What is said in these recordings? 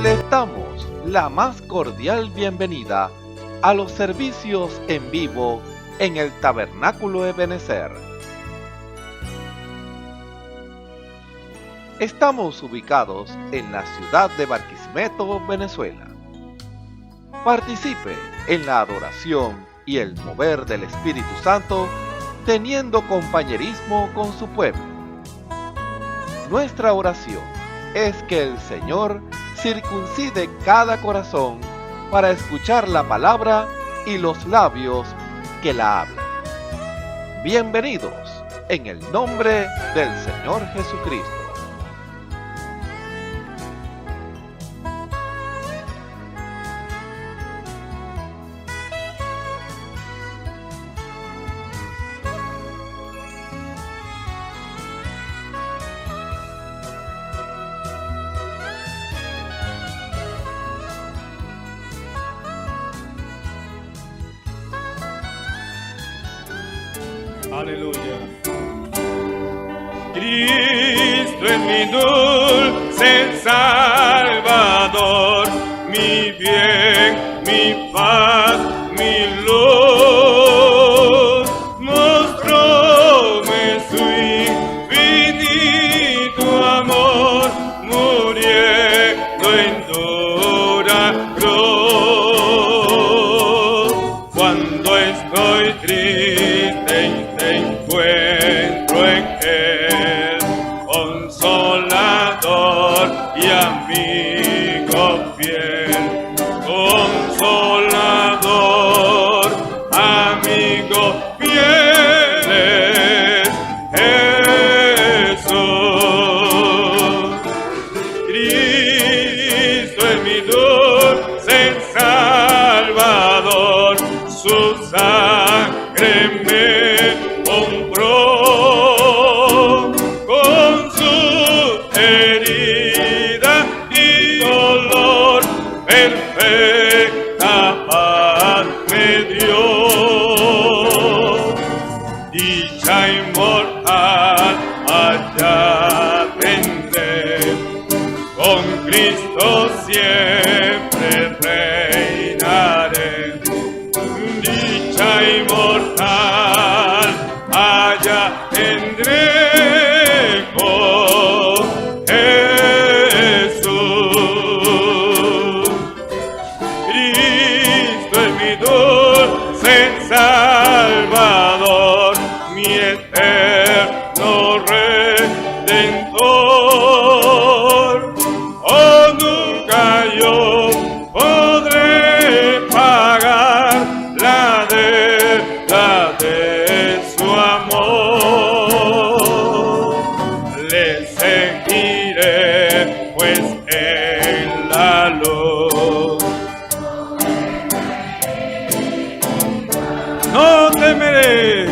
Les damos la más cordial bienvenida a los servicios en vivo en el Tabernáculo Ebenezer. Estamos ubicados en la ciudad de Barquisimeto, Venezuela. Participe en la adoración y el mover del Espíritu Santo, teniendo compañerismo con su pueblo. Nuestra oración es que el Señor circuncide cada corazón para escuchar la palabra y los labios que la hablan. Bienvenidos en el nombre del Señor Jesucristo. Aleluya. Cristo es mi dulce Salvador, mi bien, mi paz, mi luz. Mostróme su infinito amor, muriendo en dura cruz. Cuando estoy triste, encuentro en Él consolador y amigo fiel, consolador, amigo fiel es Jesús. Cristo es mi dulce Salvador, su sangre me compró, con su herida y dolor perfecta paz me dio. Dicha inmortal allá tendré, con Cristo siempre reinaré. Dicha inmortal allá tendré con Jesús. Cristo es mi dulce Salvador, mi eterno Redentor. Oh, nunca yo podré pagar la deuda de su amor. Le seguiré pues en la luz. No temeré.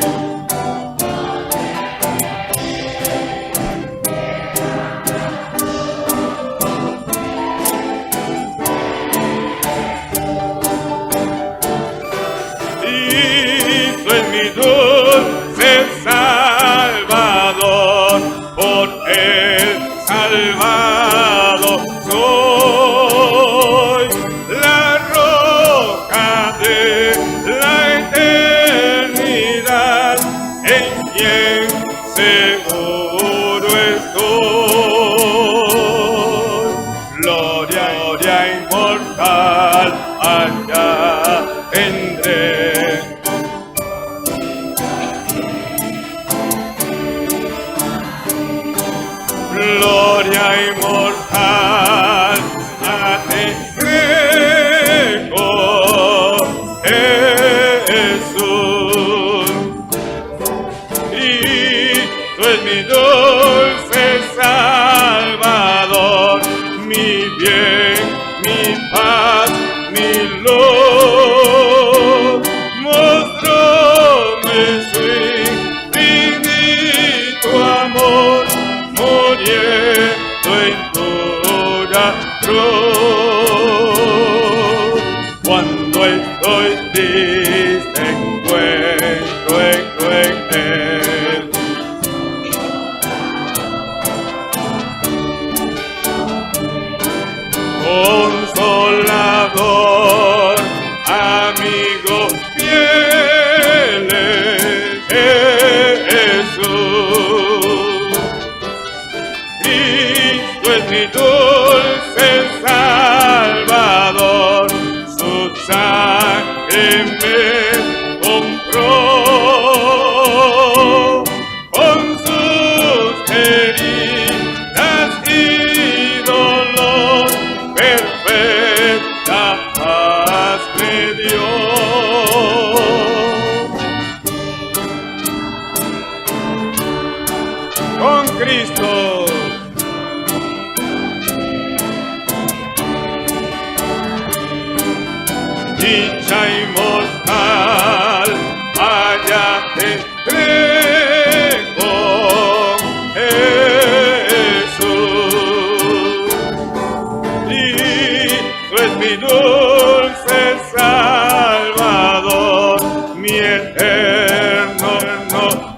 Cristo es mi dulce Salvador, por Él salvado soy. La roca de la eternidad, en quien seguro estoy. Gloria, gloria inmortal allá tendré. Gloria inmortal tendré con Jesús. Cristo es mi dulce Salvador, mi bien, mi paz, mi luz. Mostróme su infinito amor, muriendo en dura cruz. Cuando estoy triste, encuentro en Él. Oh, Salvador, amigo fiel es Jesús. Cristo es mi dulce Salvador, su sangre me compró. Con sus heridas y dolor, perfecta paz me dio. Con Cristo dicha inmortal, allá tendré con Jesús. Cristo es mi dulce Salvador, mi eterno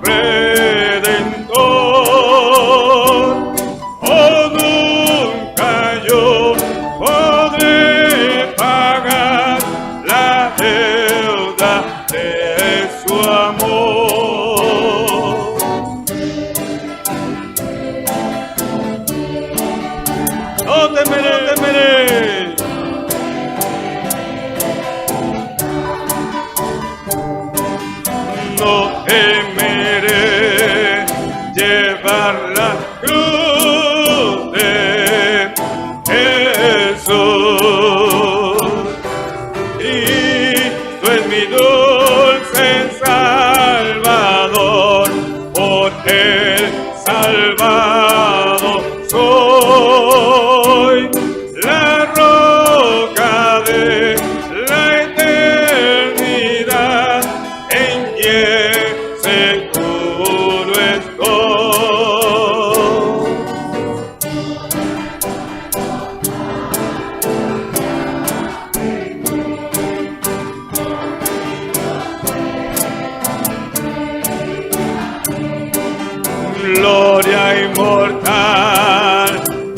Redentor. Oh, nunca yo podré pagar la deuda de su amor. No temeré, no temeré. No temeré llevar la cruz de Jesús. Cristo es mi dulce Salvador, por Él salvado soy. La roca de la eternidad, en quien seguro estoy. Gloria inmortal,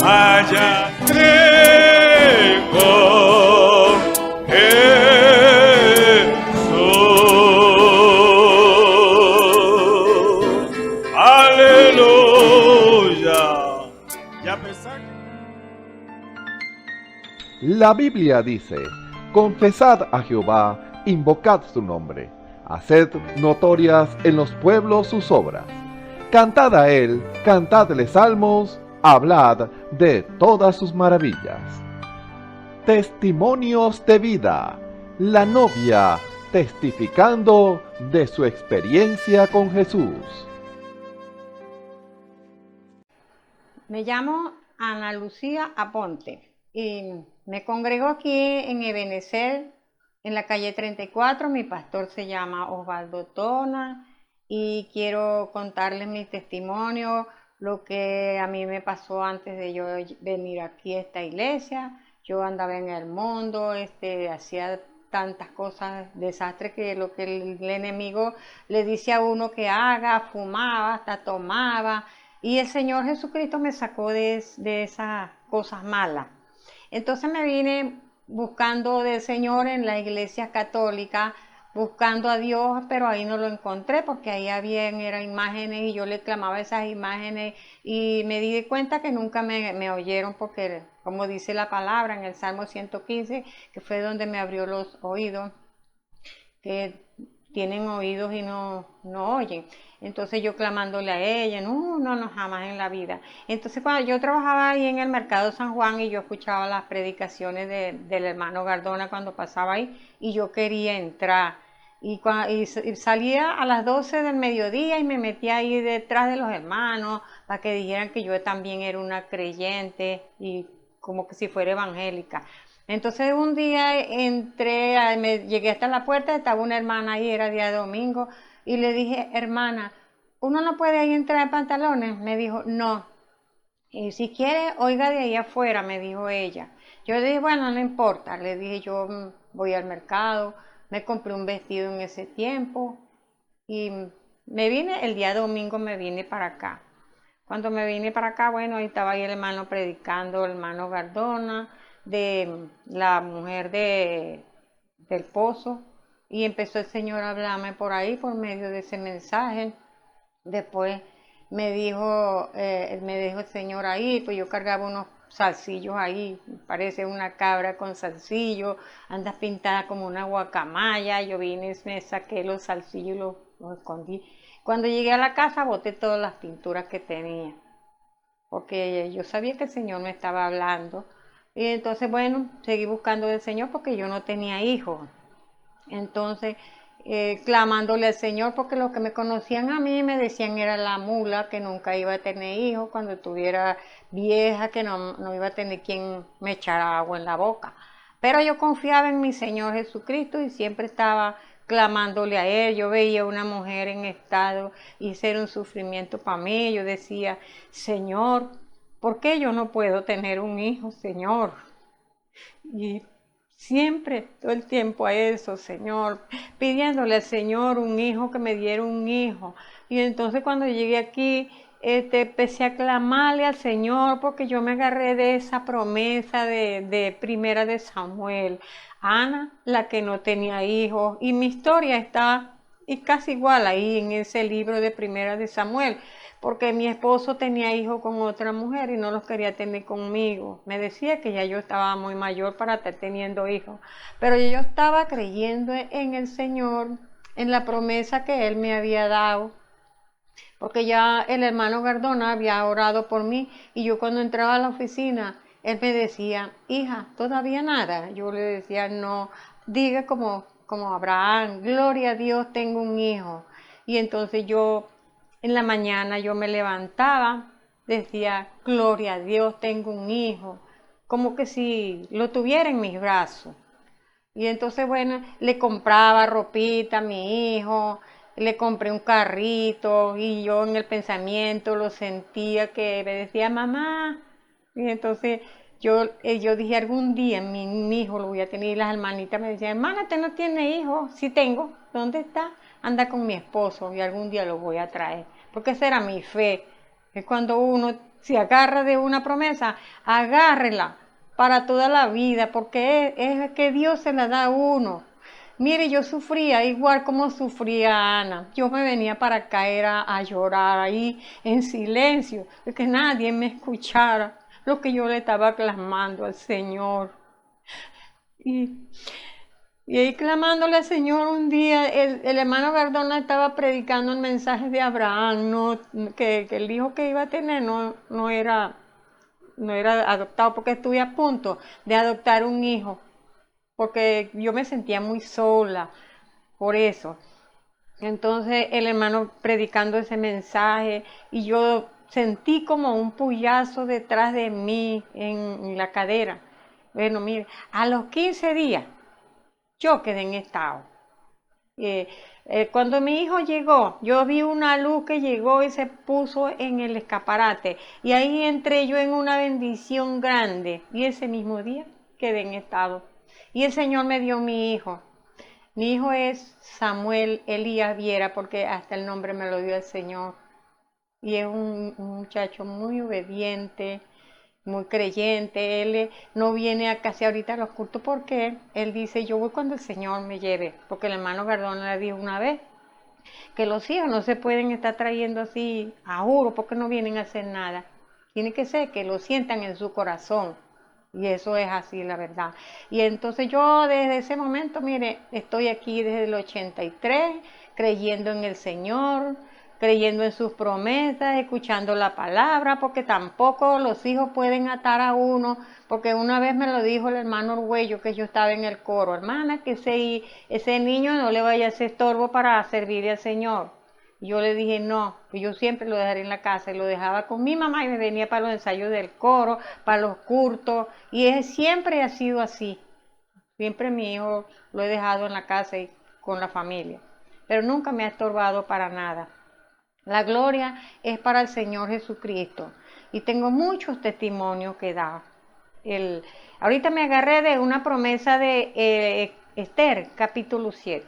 allá traigo Jesús. Aleluya. Ya pesar. La Biblia dice, confesad a Jehová, invocad su nombre, haced notorias en los pueblos sus obras. Cantad a él, cantadle salmos, hablad de todas sus maravillas. Testimonios de vida. La novia testificando de su experiencia con Jesús. Me llamo Ana Lucía Aponte y me congrego aquí en Ebenecer, en la calle 34. Mi pastor se llama Osvaldo Tona y quiero contarles mi testimonio, lo que a mí me pasó antes de yo venir aquí a esta iglesia. Yo andaba en el mundo, hacía tantas cosas, desastres, que lo que el enemigo le dice a uno que haga, fumaba, hasta tomaba, y el Señor Jesucristo me sacó de esas cosas malas. Entonces me vine buscando del Señor en la iglesia católica, buscando a Dios, pero ahí no lo encontré porque ahí habían imágenes y yo le clamaba esas imágenes y me di cuenta que nunca me oyeron, porque como dice la palabra en el Salmo 115, que fue donde me abrió los oídos, que tienen oídos y no oyen. Entonces yo clamándole a ella, no, jamás en la vida. Entonces cuando yo trabajaba ahí en el mercado San Juan y yo escuchaba las predicaciones del hermano Gardona cuando pasaba ahí, y yo quería entrar. Y salía a las 12 del mediodía y me metía ahí detrás de los hermanos para que dijeran que yo también era una creyente y como que si fuera evangélica. Entonces un día llegué hasta la puerta, estaba una hermana ahí, era día de domingo, y le dije, hermana, ¿uno no puede ahí entrar en pantalones? Me dijo, no. Y si quiere, oiga de ahí afuera, me dijo ella. Yo le dije, bueno, no importa. Le dije, yo voy al mercado, me compré un vestido en ese tiempo y me vine, el día domingo me vine para acá. Cuando me vine para acá, bueno, ahí estaba ahí el hermano predicando, el hermano Gardona. de la mujer del pozo, y empezó el Señor a hablarme por ahí por medio de ese mensaje. Después me dijo el Señor ahí, pues yo cargaba unos zarcillos ahí, parece una cabra con zarcillos, andas pintada como una guacamaya. Yo vine, me saqué los zarcillos y los escondí. Cuando llegué a la casa boté todas las pinturas que tenía, porque yo sabía que el Señor me estaba hablando. Y entonces, bueno, seguí buscando del Señor porque yo no tenía hijos. Entonces, clamándole al Señor, porque los que me conocían a mí me decían era la mula, que nunca iba a tener hijos, cuando estuviera vieja, que no iba a tener quien me echara agua en la boca. Pero yo confiaba en mi Señor Jesucristo y siempre estaba clamándole a Él. Yo veía una mujer en estado y ese era un sufrimiento para mí. Yo decía, Señor, ¿por qué yo no puedo tener un hijo, Señor? Y siempre, todo el tiempo a eso, Señor, pidiéndole al Señor un hijo, que me diera un hijo. Y entonces cuando llegué aquí, empecé a clamarle al Señor, porque yo me agarré de esa promesa de Primera de Samuel. Ana, la que no tenía hijos, y mi historia está casi igual ahí en ese libro de Primera de Samuel, porque mi esposo tenía hijos con otra mujer y no los quería tener conmigo. Me decía que ya yo estaba muy mayor para estar teniendo hijos, pero yo estaba creyendo en el Señor, en la promesa que Él me había dado, porque ya el hermano Gardona había orado por mí, y yo cuando entraba a la oficina, él me decía, hija, ¿todavía nada? Yo le decía, no, diga como Abraham, gloria a Dios, tengo un hijo. Y entonces yo, en la mañana yo me levantaba, decía, gloria a Dios, tengo un hijo, como que si lo tuviera en mis brazos. Y entonces, bueno, le compraba ropita a mi hijo, le compré un carrito, y yo en el pensamiento lo sentía que me decía, mamá. Y entonces yo dije, algún día mi hijo lo voy a tener. Y las hermanitas me decían, hermana, ¿usted no tiene hijo? Sí tengo. ¿Dónde está? Anda con mi esposo y algún día lo voy a traer. Porque esa era mi fe. Es cuando uno se agarra de una promesa, agárrela para toda la vida, porque es que Dios se la da a uno. Mire, yo sufría igual como sufría Ana. Yo me venía para acá a llorar ahí en silencio, de que nadie me escuchara lo que yo le estaba clamando al Señor. Y ahí clamándole al Señor, un día el hermano Gardona estaba predicando el mensaje de Abraham, no, que el hijo que iba a tener no era adoptado, porque estuve a punto de adoptar un hijo, porque yo me sentía muy sola por eso. Entonces el hermano predicando ese mensaje, y yo sentí como un puyazo detrás de mí en la cadera. Bueno, mire, a los 15 días yo quedé en estado. Cuando mi hijo llegó, yo vi una luz que llegó y se puso en el escaparate, y ahí entré yo en una bendición grande, y ese mismo día quedé en estado. Y el Señor me dio mi hijo. Mi hijo es Samuel Elías Viera, porque hasta el nombre me lo dio el Señor. Y es un muchacho muy obediente, muy creyente. Él no viene a casi ahorita a los cultos, porque él dice, yo voy cuando el Señor me lleve. Porque el hermano Gardona le dijo una vez que los hijos no se pueden estar trayendo así a juro, porque no vienen a hacer nada. Tiene que ser que lo sientan en su corazón. Y eso es así, la verdad. Y entonces yo desde ese momento, mire, estoy aquí desde el 83, creyendo en el Señor, creyendo en sus promesas, escuchando la palabra, porque tampoco los hijos pueden atar a uno, porque una vez me lo dijo el hermano Orgüello, que yo estaba en el coro, hermana, que ese niño no le vaya a hacer estorbo para servirle al Señor. Yo le dije, no, pues yo siempre lo dejaré en la casa, y lo dejaba con mi mamá, y me venía para los ensayos del coro, para los cultos, y siempre ha sido así. Siempre mi hijo lo he dejado en la casa y con la familia, pero nunca me ha estorbado para nada. La gloria es para el Señor Jesucristo, y tengo muchos testimonios que dar. Ahorita me agarré de una promesa de Esther, capítulo 7.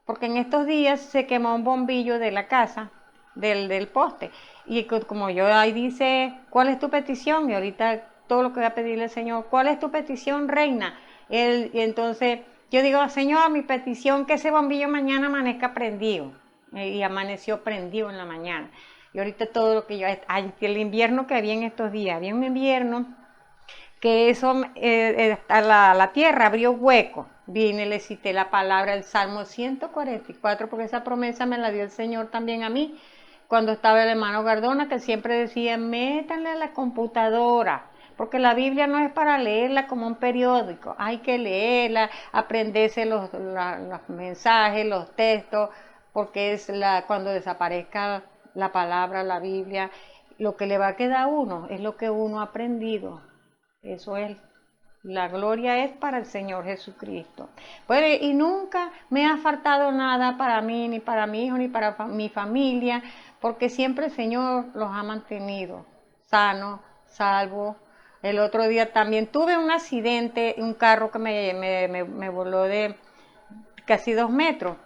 Porque en estos días se quemó un bombillo de la casa, del poste. Y como yo ahí dice, ¿cuál es tu petición? Y ahorita todo lo que voy a pedirle al Señor. ¿Cuál es tu petición, reina? Y entonces yo digo, Señor, mi petición que ese bombillo mañana amanezca prendido. Y amaneció prendido en la mañana. Y ahorita todo lo que el invierno que había en estos días, había un invierno que eso, la tierra abrió hueco. Vine, le cité la palabra, el Salmo 144, porque esa promesa me la dio el Señor también a mí, cuando estaba el hermano Gardona, que siempre decía, métanle a la computadora, porque la Biblia no es para leerla como un periódico, hay que leerla, aprenderse los mensajes, los textos, porque es cuando desaparezca la palabra, la Biblia, lo que le va a quedar a uno es lo que uno ha aprendido. Eso es, la gloria es para el Señor Jesucristo. Bueno, y nunca me ha faltado nada para mí, ni para mi hijo, ni para mi familia, porque siempre el Señor los ha mantenido sanos, salvos. El otro día también tuve un accidente, un carro que me voló de casi 2 metros.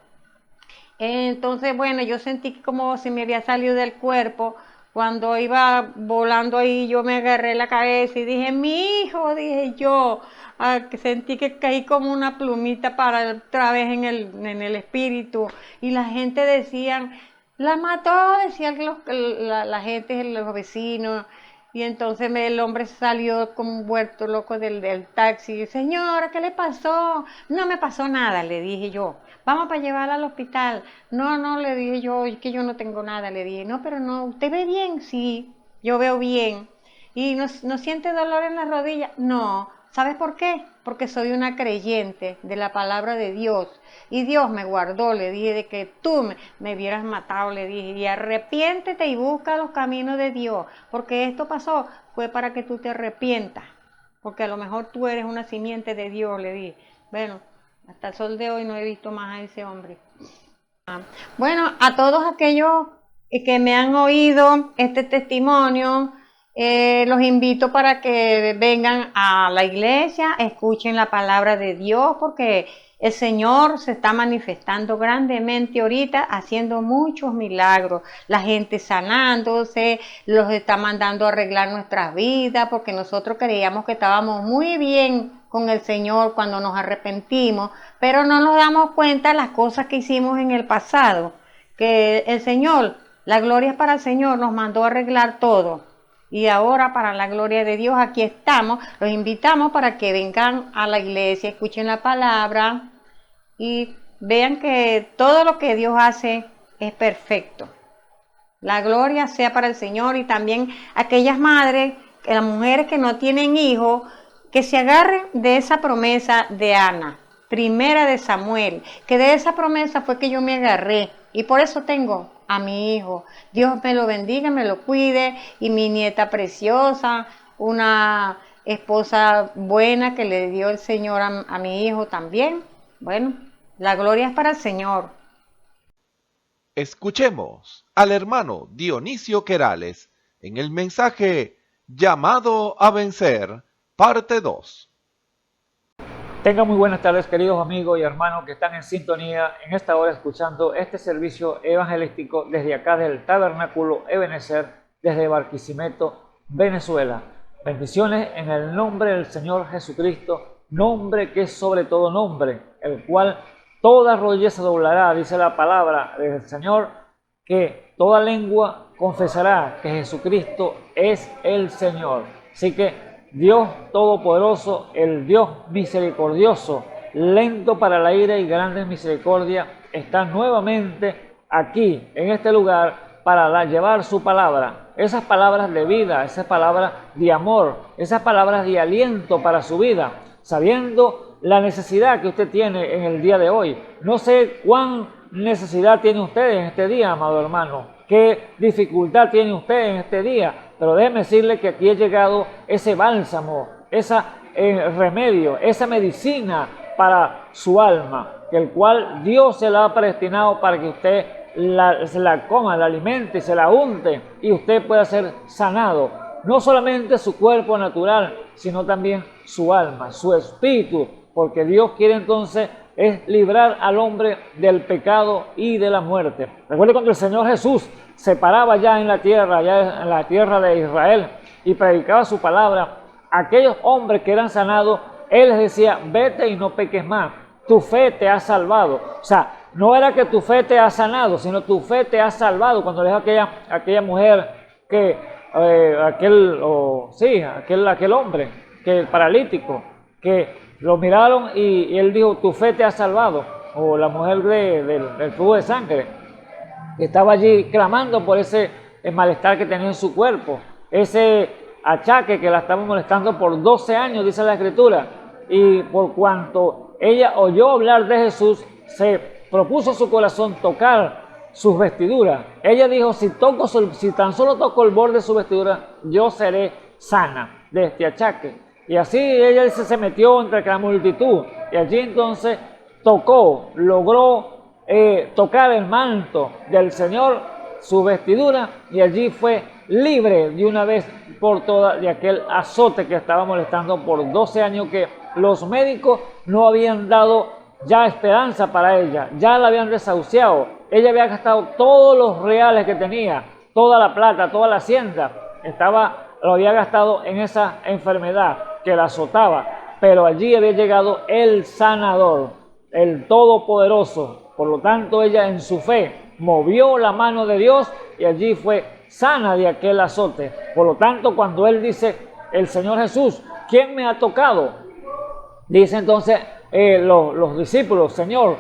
Entonces, bueno, yo sentí como si me había salido del cuerpo. Cuando iba volando ahí, yo me agarré la cabeza y dije, mi hijo, dije yo, sentí que caí como una plumita para otra vez en el espíritu. Y la gente decían, la mató, decían la gente, los vecinos. Y entonces el hombre salió como vuelto loco del taxi. Señora, ¿qué le pasó? No me pasó nada, le dije yo. Vamos para llevarla al hospital. No, le dije yo, es que yo no tengo nada. Le dije, no, pero no, ¿usted ve bien? Sí, yo veo bien. ¿Y no siente dolor en las rodillas? No. ¿Sabes por qué? Porque soy una creyente de la palabra de Dios. Y Dios me guardó, le dije, de que tú me hubieras matado, le dije. Y arrepiéntete y busca los caminos de Dios. Porque esto pasó, fue para que tú te arrepientas. Porque a lo mejor tú eres una simiente de Dios, le dije. Bueno, hasta el sol de hoy no he visto más a ese hombre. Bueno, a todos aquellos que me han oído este testimonio, los invito para que vengan a la iglesia, escuchen la palabra de Dios, porque el Señor se está manifestando grandemente ahorita, haciendo muchos milagros. La gente sanándose, los está mandando a arreglar nuestras vidas, porque nosotros creíamos que estábamos muy bien con el Señor cuando nos arrepentimos, pero no nos damos cuenta de las cosas que hicimos en el pasado, que el Señor, la gloria es para el Señor, nos mandó a arreglar todo. Y ahora, para la gloria de Dios, aquí estamos. Los invitamos para que vengan a la iglesia, escuchen la palabra y vean que todo lo que Dios hace es perfecto. La gloria sea para el Señor. Y también aquellas madres, las mujeres que no tienen hijos, que se agarren de esa promesa de Ana, primera de Samuel, que de esa promesa fue que yo me agarré. Y por eso tengo a mi hijo. Dios me lo bendiga, me lo cuide, y mi nieta preciosa, una esposa buena que le dio el Señor a mi hijo también. Bueno, la gloria es para el Señor. Escuchemos al hermano Dionisio Querales en el mensaje Llamado a Vencer, parte 2. Tengan muy buenas tardes, queridos amigos y hermanos que están en sintonía en esta hora escuchando este servicio evangelístico desde acá del Tabernáculo Ebenezer, desde Barquisimeto, Venezuela. Bendiciones en el nombre del Señor Jesucristo, nombre que es sobre todo nombre, el cual toda rodilla se doblará, dice la palabra del Señor, que toda lengua confesará que Jesucristo es el Señor. Así que Dios Todopoderoso, el Dios misericordioso, lento para la ira y grande en misericordia, está nuevamente aquí, en este lugar, para llevar su palabra. Esas palabras de vida, esas palabras de amor, esas palabras de aliento para su vida, sabiendo la necesidad que usted tiene en el día de hoy. No sé cuán necesidad tiene usted en este día, amado hermano, qué dificultad tiene usted en este día, pero déjeme decirle que aquí ha llegado ese bálsamo, ese remedio, esa medicina para su alma, el cual Dios se la ha predestinado para que usted se la coma, la alimente, se la unte y usted pueda ser sanado. No solamente su cuerpo natural, sino también su alma, su espíritu, porque Dios quiere entonces es librar al hombre del pecado y de la muerte. Recuerde cuando el Señor Jesús se paraba ya en la tierra de Israel y predicaba su palabra, aquellos hombres que eran sanados, Él les decía, vete y no peques más, tu fe te ha salvado. O sea, no era que tu fe te ha sanado, sino tu fe te ha salvado. Cuando le dijo a aquella mujer que, aquel hombre, que el paralítico, que lo miraron y él dijo, tu fe te ha salvado. O la mujer del flujo de sangre, que estaba allí clamando por ese malestar que tenía en su cuerpo, ese achaque que la estaba molestando por 12 años, dice la Escritura. Y por cuanto ella oyó hablar de Jesús, se propuso en su corazón tocar sus vestiduras. Ella dijo, si tan solo toco el borde de su vestidura, yo seré sana de este achaque. Y así ella se metió entre la multitud, y allí entonces logró tocar el manto del Señor, su vestidura, y allí fue libre de una vez por todas de aquel azote que estaba molestando por 12 años, que los médicos no habían dado ya esperanza para ella, ya la habían desahuciado. Ella había gastado todos los reales que tenía, toda la plata, toda la hacienda, lo había gastado en esa enfermedad que la azotaba, pero allí había llegado el sanador, el todopoderoso. Por lo tanto, ella en su fe movió la mano de Dios y allí fue sana de aquel azote. Por lo tanto, cuando él dice, el Señor Jesús, ¿quién me ha tocado? Dice entonces los discípulos, Señor,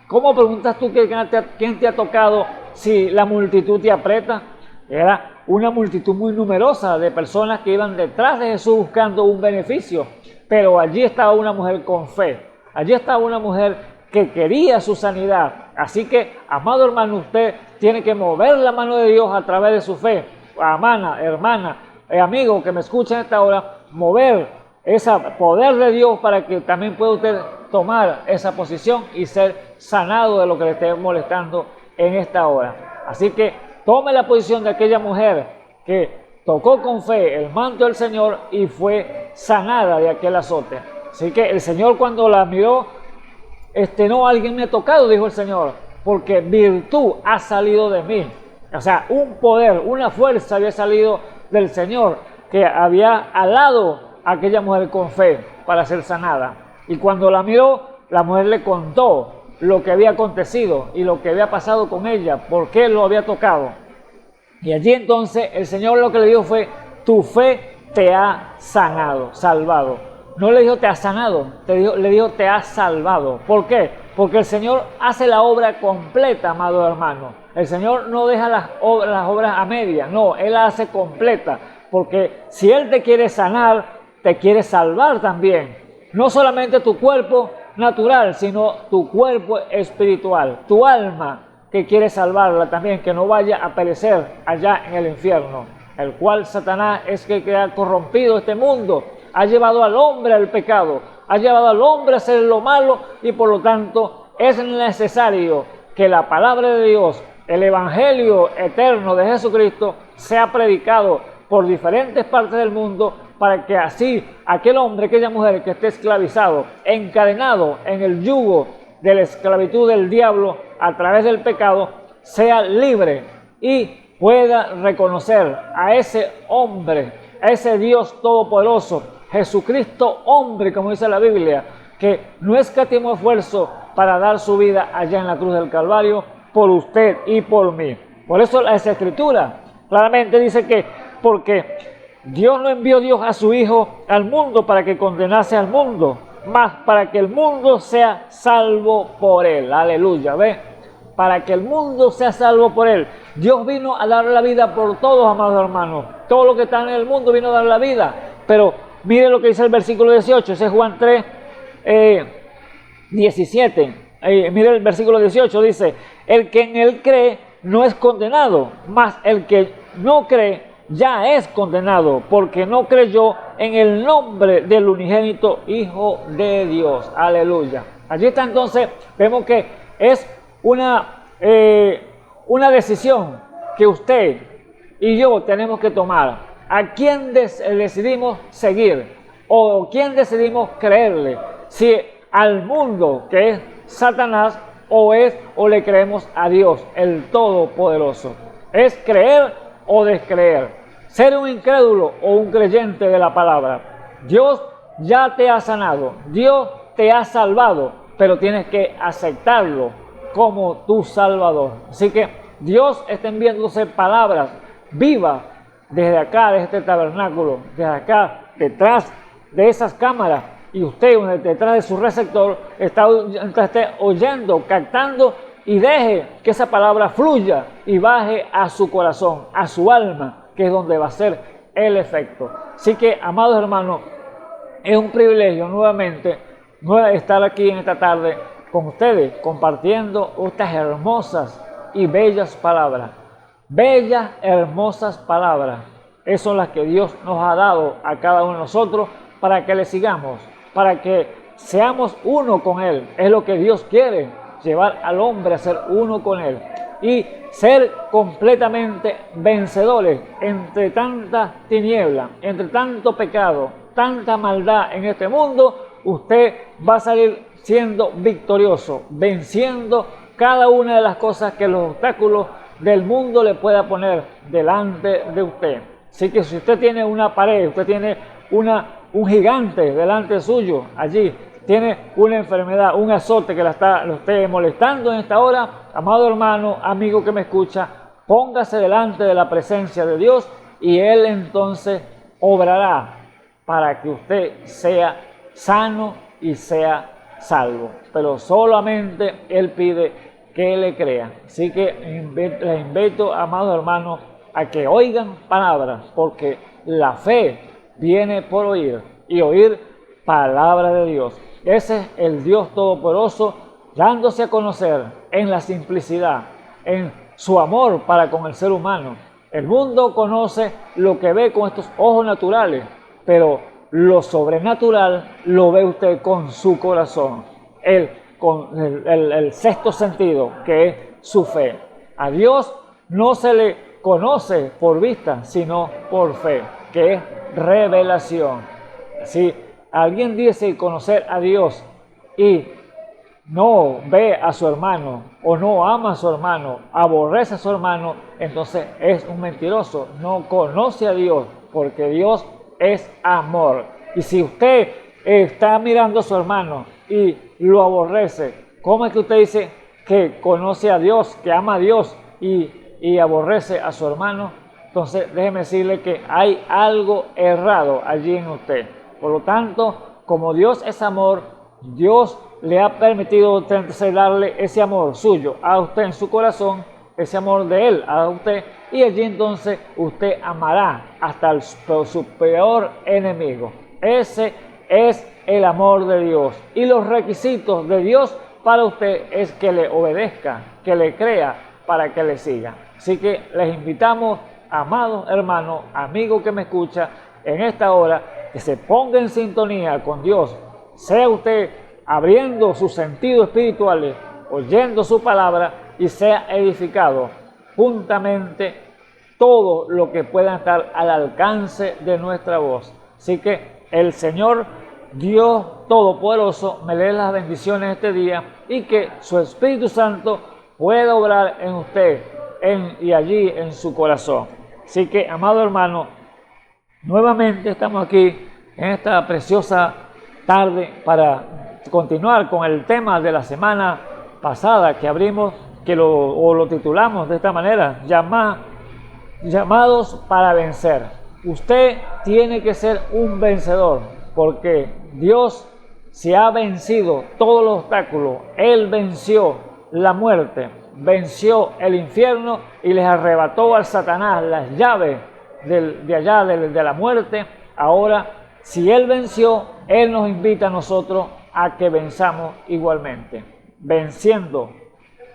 ¿cómo preguntas tú quién te ha tocado si la multitud te aprieta? Era una multitud muy numerosa de personas que iban detrás de Jesús buscando un beneficio, pero allí estaba una mujer con fe, allí estaba una mujer que quería su sanidad. Así que, amado hermano, usted tiene que mover la mano de Dios a través de su fe. Hermana, amigo que me escucha en esta hora, mover ese poder de Dios para que también pueda usted tomar esa posición y ser sanado de lo que le esté molestando en esta hora. Así que tome la posición de aquella mujer que tocó con fe el manto del Señor y fue sanada de aquel azote. Así que el Señor, cuando la miró, no, alguien me ha tocado, dijo el Señor, porque virtud ha salido de mí. O sea, un poder, una fuerza había salido del Señor que había alado a aquella mujer con fe para ser sanada. Y cuando la miró, la mujer le contó lo que había acontecido y lo que había pasado con ella, por qué lo había tocado. Y allí entonces el Señor lo que le dijo fue, tu fe te ha salvado. No le dijo te ha sanado, le dijo te ha salvado. ¿Por qué? Porque el Señor hace la obra completa, amado hermano. El Señor no deja las obras a medias, no, Él la hace completa. Porque si Él te quiere sanar, te quiere salvar también. No solamente tu cuerpo natural, sino tu cuerpo espiritual, tu alma, que quiere salvarla también, que no vaya a perecer allá en el infierno, el cual Satanás es que ha corrompido este mundo, ha llevado al hombre al pecado, ha llevado al hombre a hacer lo malo, y por lo tanto es necesario que la palabra de Dios, el evangelio eterno de Jesucristo, sea predicado por diferentes partes del mundo, para que así aquel hombre, aquella mujer que esté esclavizado, encadenado en el yugo de la esclavitud del diablo a través del pecado, sea libre y pueda reconocer a ese hombre, a ese Dios todopoderoso, Jesucristo hombre, como dice la Biblia, que no escatimó esfuerzo para dar su vida allá en la cruz del Calvario por usted y por mí. Por eso la Escritura claramente dice que porque Dios no envió Dios a su Hijo al mundo para que condenase al mundo, mas para que el mundo sea salvo por Él. Aleluya, ¿ve? Para que el mundo sea salvo por Él. Dios vino a dar la vida por todos, amados hermanos. Todo lo que está en el mundo vino a dar la vida. Pero mire lo que dice el versículo 18, ese es Juan 3, 17. Mire el versículo 18, dice, el que en Él cree no es condenado, mas el que no cree ya es condenado, porque no creyó en el nombre del unigénito Hijo de Dios. Aleluya. Allí está entonces, vemos que es una decisión que usted y yo tenemos que tomar. ¿A quién decidimos seguir? ¿O quién decidimos creerle? Si al mundo, que es Satanás, o le creemos a Dios, el Todopoderoso. Es creer o descreer. Ser un incrédulo o un creyente de la palabra. Dios ya te ha sanado, Dios te ha salvado, pero tienes que aceptarlo como tu Salvador. Así que Dios está enviándose palabras vivas desde acá, de este tabernáculo, desde acá, detrás de esas cámaras, y usted detrás de su receptor está oyendo, captando, y deje que esa palabra fluya y baje a su corazón, a su alma, que es donde va a ser el efecto. Así que, amados hermanos, es un privilegio nuevamente estar aquí en esta tarde con ustedes, compartiendo estas hermosas y bellas palabras. Bellas, hermosas palabras. Esas son las que Dios nos ha dado a cada uno de nosotros para que le sigamos, para que seamos uno con Él. Es lo que Dios quiere, llevar al hombre a ser uno con Él y ser completamente vencedores entre tanta tiniebla, entre tanto pecado, tanta maldad en este mundo. Usted va a salir siendo victorioso, venciendo cada una de las cosas que los obstáculos del mundo le pueda poner delante de usted. Así que si usted tiene una pared, usted tiene un gigante delante suyo, allí tiene una enfermedad, un azote que lo esté molestando en esta hora, amado hermano, amigo que me escucha, póngase delante de la presencia de Dios y Él entonces obrará para que usted sea sano y sea salvo. Pero solamente Él pide que le crea. Así que les invito, amados hermanos, a que oigan palabras, porque la fe viene por oír y oír palabra de Dios. Ese es el Dios Todopoderoso dándose a conocer en la simplicidad, en su amor para con el ser humano. El mundo conoce lo que ve con estos ojos naturales, pero lo sobrenatural lo ve usted con su corazón, con el sexto sentido, que es su fe. A Dios no se le conoce por vista, sino por fe, que es revelación. Si alguien dice conocer a Dios y no ve a su hermano, o no ama a su hermano, aborrece a su hermano, entonces es un mentiroso, no conoce a Dios, porque Dios es amor. Y si usted está mirando a su hermano y lo aborrece, ¿cómo es que usted dice que conoce a Dios, que ama a Dios y aborrece a su hermano? Entonces déjeme decirle que hay algo errado allí en usted. Por lo tanto, como Dios es amor, Dios le ha permitido darle ese amor suyo a usted en su corazón, ese amor de Él a usted, y allí entonces usted amará hasta su peor enemigo. Ese es el amor de Dios. Y los requisitos de Dios para usted es que le obedezca, que le crea, para que le siga. Así que les invitamos, amados hermanos, amigos que me escucha, en esta hora, que se ponga en sintonía con Dios. Sea usted abriendo sus sentidos espirituales, oyendo su palabra, y sea edificado juntamente todo lo que pueda estar al alcance de nuestra voz. Así que el Señor Dios Todopoderoso me dé las bendiciones este día y que su Espíritu Santo pueda obrar en usted y allí en su corazón. Así que, amado hermano, nuevamente estamos aquí en esta preciosa tarde para continuar con el tema de la semana pasada que abrimos, lo titulamos de esta manera: llamados para vencer. Usted tiene que ser un vencedor, porque Dios se ha vencido todos los obstáculos. Él venció la muerte, venció el infierno y les arrebató al Satanás las llaves de la muerte. Ahora, si Él venció, Él nos invita a nosotros a que venzamos igualmente, venciendo,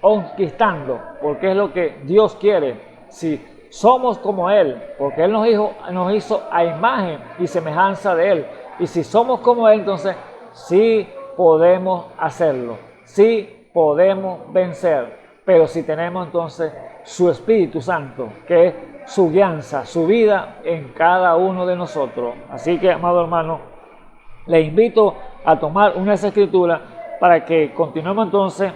conquistando, porque es lo que Dios quiere. Si somos como Él, porque Él nos hizo a imagen y semejanza de Él, y si somos como Él, entonces sí podemos hacerlo, sí podemos vencer, pero si tenemos entonces su Espíritu Santo, que es su guianza, su vida en cada uno de nosotros. Así que, amado hermano, le invito a tomar una de esas escrituras para que continuemos entonces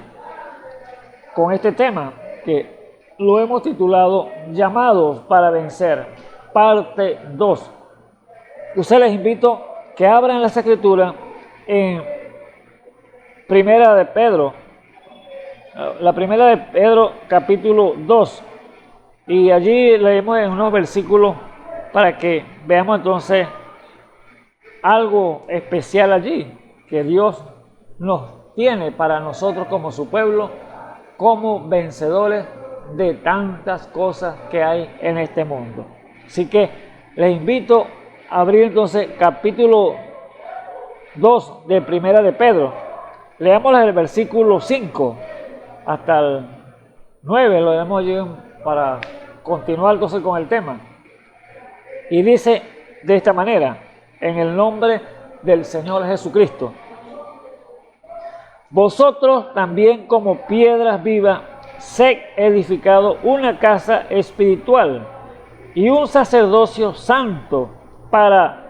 con este tema que lo hemos titulado Llamados para vencer, parte 2. Yo les invito que abran las Escrituras en Primera de Pedro, la Primera de Pedro capítulo 2, y allí leemos en unos versículos para que veamos entonces algo especial allí, que Dios nos tiene para nosotros como su pueblo, como vencedores de tantas cosas que hay en este mundo. Así que les invito a abrir entonces capítulo 2 de Primera de Pedro. Leamos el versículo 5 hasta el 9, lo leemos allí para continuar entonces con el tema. Y dice de esta manera: en el nombre del Señor Jesucristo, vosotros también como piedras vivas, sed edificado una casa espiritual y un sacerdocio santo para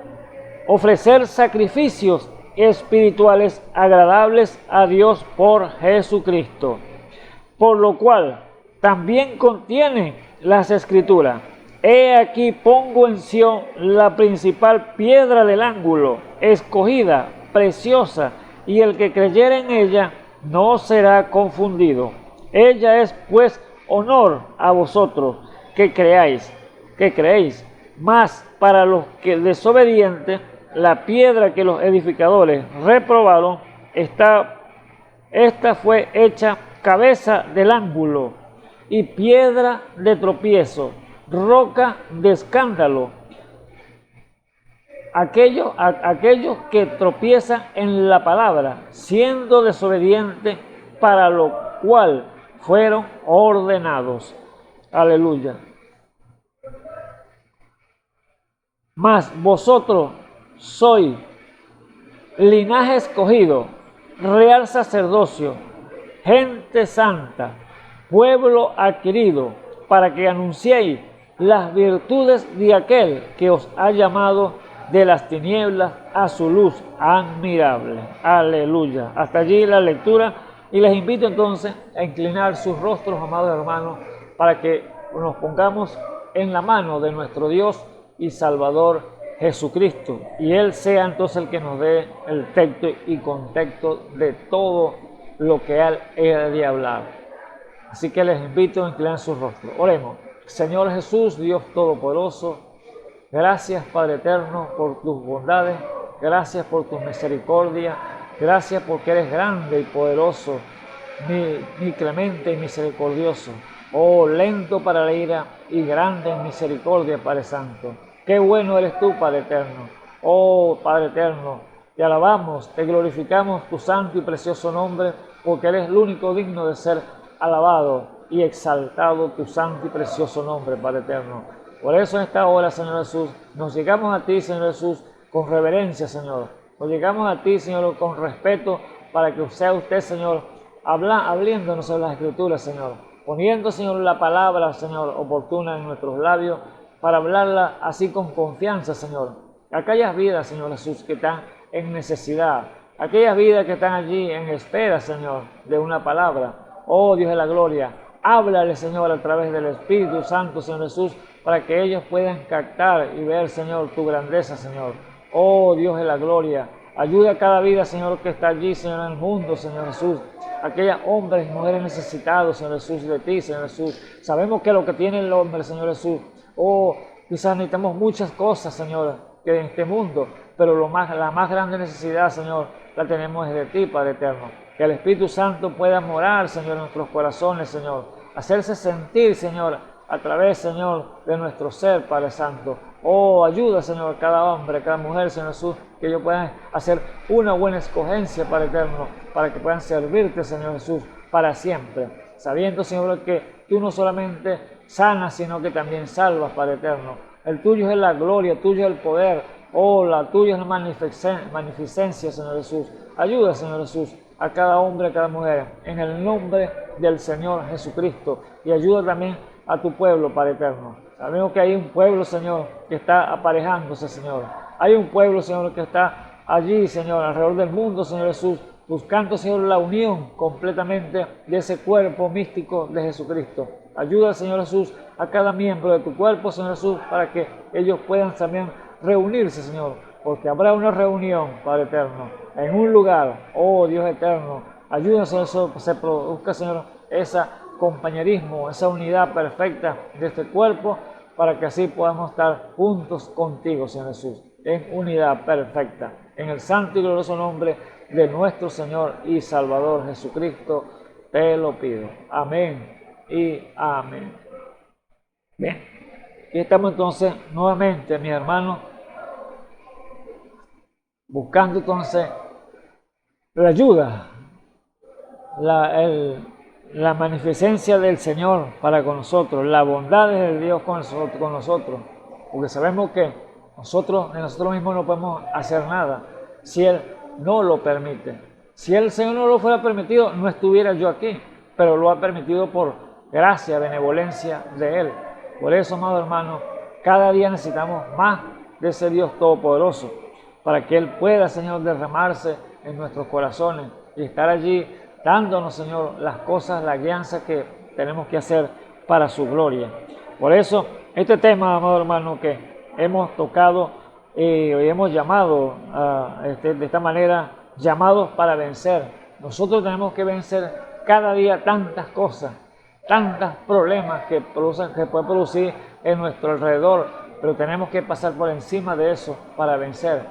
ofrecer sacrificios espirituales agradables a Dios por Jesucristo. Por lo cual también contiene las Escrituras: he aquí pongo en Sión la principal piedra del ángulo, escogida, preciosa, y el que creyere en ella no será confundido. Ella es pues honor a vosotros que creéis, mas para los que desobedientes, la piedra que los edificadores reprobaron, esta fue hecha cabeza del ángulo y piedra de tropiezo, roca de escándalo. Aquellos que tropiezan en la palabra, siendo desobedientes, para lo cual fueron ordenados. Aleluya. Mas vosotros sois linaje escogido, real sacerdocio, gente santa, pueblo adquirido, para que anunciéis las virtudes de aquel que os ha llamado de las tinieblas a su luz admirable. Aleluya. Hasta allí la lectura, y les invito entonces a inclinar sus rostros, amados hermanos, para que nos pongamos en la mano de nuestro Dios y Salvador Jesucristo, y Él sea entonces el que nos dé el texto y contexto de todo lo que Él ha de hablar. Así que les invito a inclinar sus rostros. Oremos. Señor Jesús, Dios Todopoderoso, gracias, Padre Eterno, por tus bondades, gracias por tu misericordia, gracias porque eres grande y poderoso, mi clemente y misericordioso. Oh, lento para la ira y grande en misericordia, Padre Santo. Qué bueno eres tú, Padre Eterno. Oh, Padre Eterno, te alabamos, te glorificamos tu santo y precioso nombre, porque eres el único digno de ser alabado y exaltado, tu santo y precioso nombre, Padre Eterno. Por eso en esta hora, Señor Jesús, nos llegamos a ti, Señor Jesús, con reverencia, Señor. Nos llegamos a ti, Señor, con respeto, para que sea usted, Señor, hablándonos sobre las Escrituras, Señor. Poniendo, Señor, la palabra, Señor, oportuna en nuestros labios, para hablarla así con confianza, Señor. Aquellas vidas, Señor Jesús, que están en necesidad. Aquellas vidas que están allí en espera, Señor, de una palabra. Oh, Dios de la gloria, háblale, Señor, a través del Espíritu Santo, Señor Jesús, para que ellos puedan captar y ver, Señor, tu grandeza, Señor. Oh, Dios de la gloria, ayuda a cada vida, Señor, que está allí, Señor, en el mundo, Señor Jesús. Aquellas hombres y mujeres necesitados, Señor Jesús, de ti, Señor Jesús. Sabemos que lo que tiene el hombre, Señor Jesús, oh, quizás necesitamos muchas cosas, Señor, que en este mundo, pero la más grande necesidad, Señor, la tenemos de ti, Padre Eterno. Que el Espíritu Santo pueda morar, Señor, en nuestros corazones, Señor. Hacerse sentir, Señor, a través, Señor, de nuestro ser, Padre Santo. Oh, ayuda, Señor, a cada hombre, a cada mujer, Señor Jesús, que ellos puedan hacer una buena escogencia, Padre Eterno, para que puedan servirte, Señor Jesús, para siempre. Sabiendo, Señor, que tú no solamente sanas, sino que también salvas, Padre Eterno. El tuyo es la gloria, el tuyo es el poder. Oh, la tuya es la magnificencia, Señor Jesús. Ayuda, Señor Jesús, a cada hombre, a cada mujer, en el nombre del Señor Jesucristo. Y ayuda también a tu pueblo, Padre Eterno. Sabemos que hay un pueblo, Señor, que está aparejándose, Señor. Hay un pueblo, Señor, que está allí, Señor, alrededor del mundo, Señor Jesús, buscando, Señor, la unión completamente de ese cuerpo místico de Jesucristo. Ayuda, Señor Jesús, a cada miembro de tu cuerpo, Señor Jesús, para que ellos puedan también reunirse, Señor, porque habrá una reunión, Padre eterno, en un lugar. Oh Dios eterno, ayúdanos a eso, que se produzca, Señor, ese compañerismo, esa unidad perfecta de este cuerpo, para que así podamos estar juntos contigo, Señor Jesús, en unidad perfecta, en el santo y glorioso nombre de nuestro Señor y Salvador Jesucristo, te lo pido. Amén y amén. Bien, y estamos entonces nuevamente, mis hermanos, buscando entonces la ayuda, la magnificencia del Señor para con nosotros, la bondad de Dios con nosotros, porque sabemos que de nosotros mismos no podemos hacer nada si Él no lo permite. Si el Señor no lo fuera permitido, no estuviera yo aquí, pero lo ha permitido por gracia, benevolencia de Él. Por eso, amado hermano, cada día necesitamos más de ese Dios todopoderoso, para que Él pueda, Señor, derramarse en nuestros corazones y estar allí dándonos, Señor, las cosas, la guianza que tenemos que hacer para su gloria. Por eso, este tema, amado hermano, que hemos tocado y hemos llamado de esta manera, llamados para vencer. Nosotros tenemos que vencer cada día tantas cosas, tantos problemas que puede producir en nuestro alrededor, pero tenemos que pasar por encima de eso para vencer.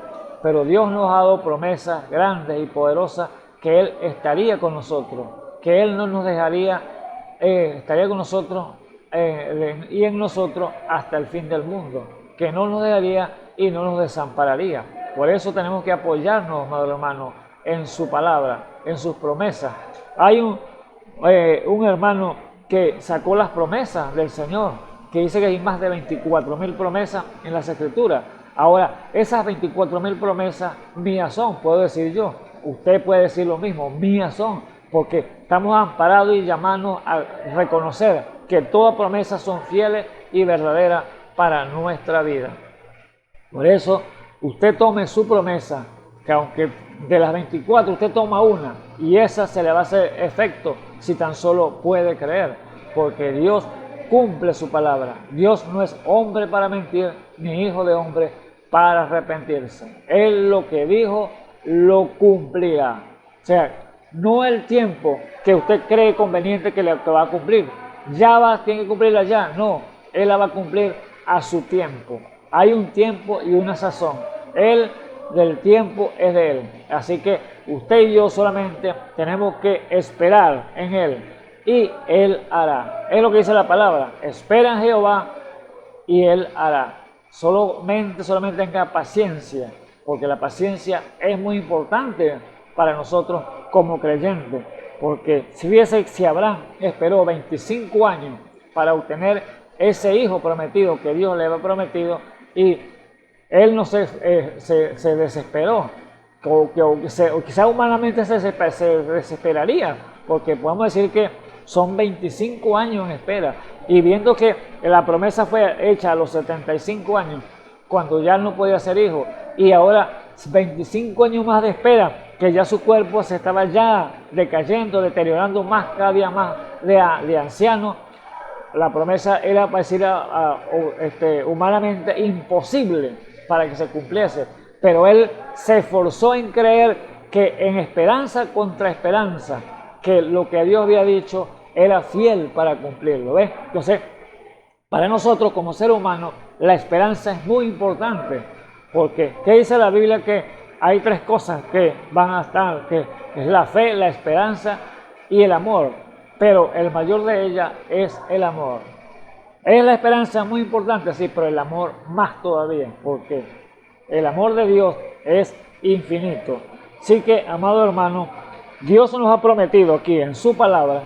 Pero Dios nos ha dado promesas grandes y poderosas que Él estaría con nosotros, que Él no nos dejaría, estaría con nosotros y en nosotros hasta el fin del mundo, que no nos dejaría y no nos desampararía. Por eso tenemos que apoyarnos, amado hermano, en su palabra, en sus promesas. Hay un hermano que sacó las promesas del Señor, que dice que hay más de 24.000 promesas en las Escrituras. Ahora, esas 24.000 promesas mías son, puedo decir yo. Usted puede decir lo mismo, mías son, porque estamos amparados y llamados a reconocer que todas promesas son fieles y verdaderas para nuestra vida. Por eso, usted tome su promesa, que aunque de las 24 usted toma una, y esa se le va a hacer efecto si tan solo puede creer, porque Dios cumple su palabra. Dios no es hombre para mentir, ni hijo de hombre para arrepentirse. Él lo que dijo, lo cumplirá. O sea, no el tiempo que usted cree conveniente que va a cumplir. Tiene que cumplirla ya. No, Él la va a cumplir a su tiempo. Hay un tiempo y una sazón. Él, del tiempo es de Él. Así que usted y yo solamente tenemos que esperar en Él. Y Él hará. Es lo que dice la palabra. Espera en Jehová y Él hará. Solamente tenga paciencia, porque la paciencia es muy importante para nosotros como creyentes. Porque si Abraham esperó 25 años para obtener ese hijo prometido que Dios le había prometido, y él no se desesperó, o quizá humanamente se desesperaría, porque podemos decir que son 25 años en espera, y viendo que la promesa fue hecha a los 75 años, cuando ya no podía ser hijo, y ahora 25 años más de espera, que ya su cuerpo se estaba ya decayendo, deteriorando más, cada día más de anciano. La promesa era, para decir humanamente, imposible para que se cumpliese, pero él se esforzó en creer, que en esperanza contra esperanza, que lo que Dios había dicho era fiel para cumplirlo. ¿Ves? Entonces, para nosotros como ser humano, la esperanza es muy importante, porque ¿qué dice la Biblia? Que hay tres cosas que van a estar, que es la fe, la esperanza y el amor, pero el mayor de ellas es el amor. Es la esperanza muy importante, sí, pero el amor más todavía, porque el amor de Dios es infinito. Así que, amado hermano, Dios nos ha prometido aquí en su palabra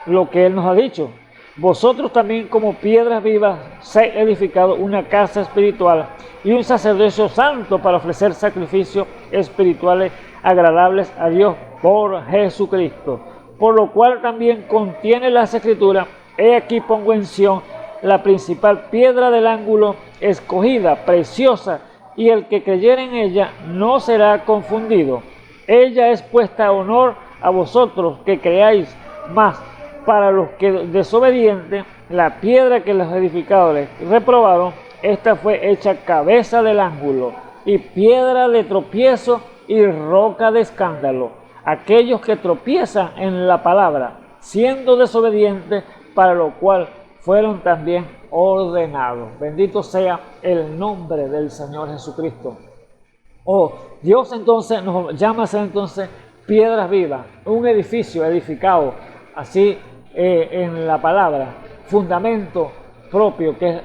lo que Él nos ha dicho. Vosotros también, como piedras vivas, sed edificados una casa espiritual y un sacerdocio santo para ofrecer sacrificios espirituales agradables a Dios por Jesucristo. Por lo cual también contiene las Escrituras: he aquí pongo en Sión la principal piedra del ángulo, escogida, preciosa, y el que creyere en ella no será confundido. Ella es puesta a honor a vosotros que creáis, más para los que desobedientes, la piedra que los edificadores reprobaron, esta fue hecha cabeza del ángulo. y piedra de tropiezo y roca de escándalo. Aquellos que tropiezan en la palabra, siendo desobedientes, para lo cual fueron también ordenados. Bendito sea el nombre del Señor Jesucristo. Oh, Dios entonces nos llama a ser entonces piedras vivas, un edificio edificado así en la palabra, fundamento propio que es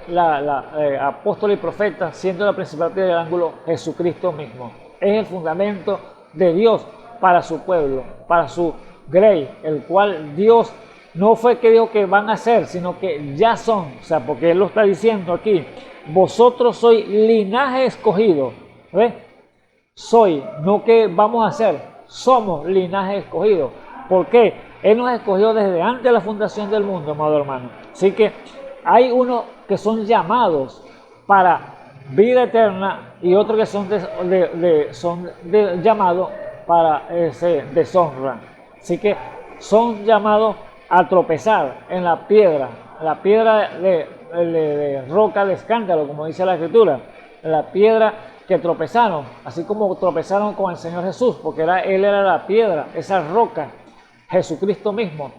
apóstol y profeta, siendo la principal piedra del ángulo Jesucristo mismo. Es el fundamento de Dios para su pueblo, para su grey, el cual Dios no fue que dijo que van a ser, sino que ya son. O sea, porque Él lo está diciendo aquí, vosotros sois linaje escogido. ¿Ves? Soy, no que vamos a ser, somos linaje escogido. ¿Por qué? Él nos escogió desde antes de la fundación del mundo, amado hermano. Así que hay unos que son llamados para vida eterna y otros que son llamados para deshonra. Así que son llamados a tropezar en la piedra de roca de escándalo, como dice la Escritura, la piedra que tropezaron, así como tropezaron con el Señor Jesús, porque Él era la piedra, esa roca, Jesucristo mismo.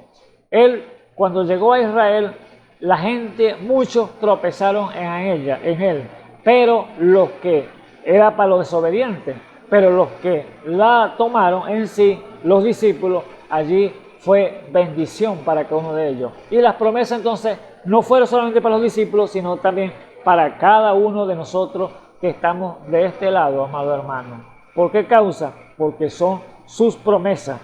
Él, cuando llegó a Israel, la gente, muchos tropezaron en Él, pero los que, era para los desobedientes, pero los que la tomaron en sí, los discípulos, allí fue bendición para cada uno de ellos. Y las promesas entonces no fueron solamente para los discípulos, sino también para cada uno de nosotros que estamos de este lado, amado hermano. ¿Por qué causa? Porque son sus promesas.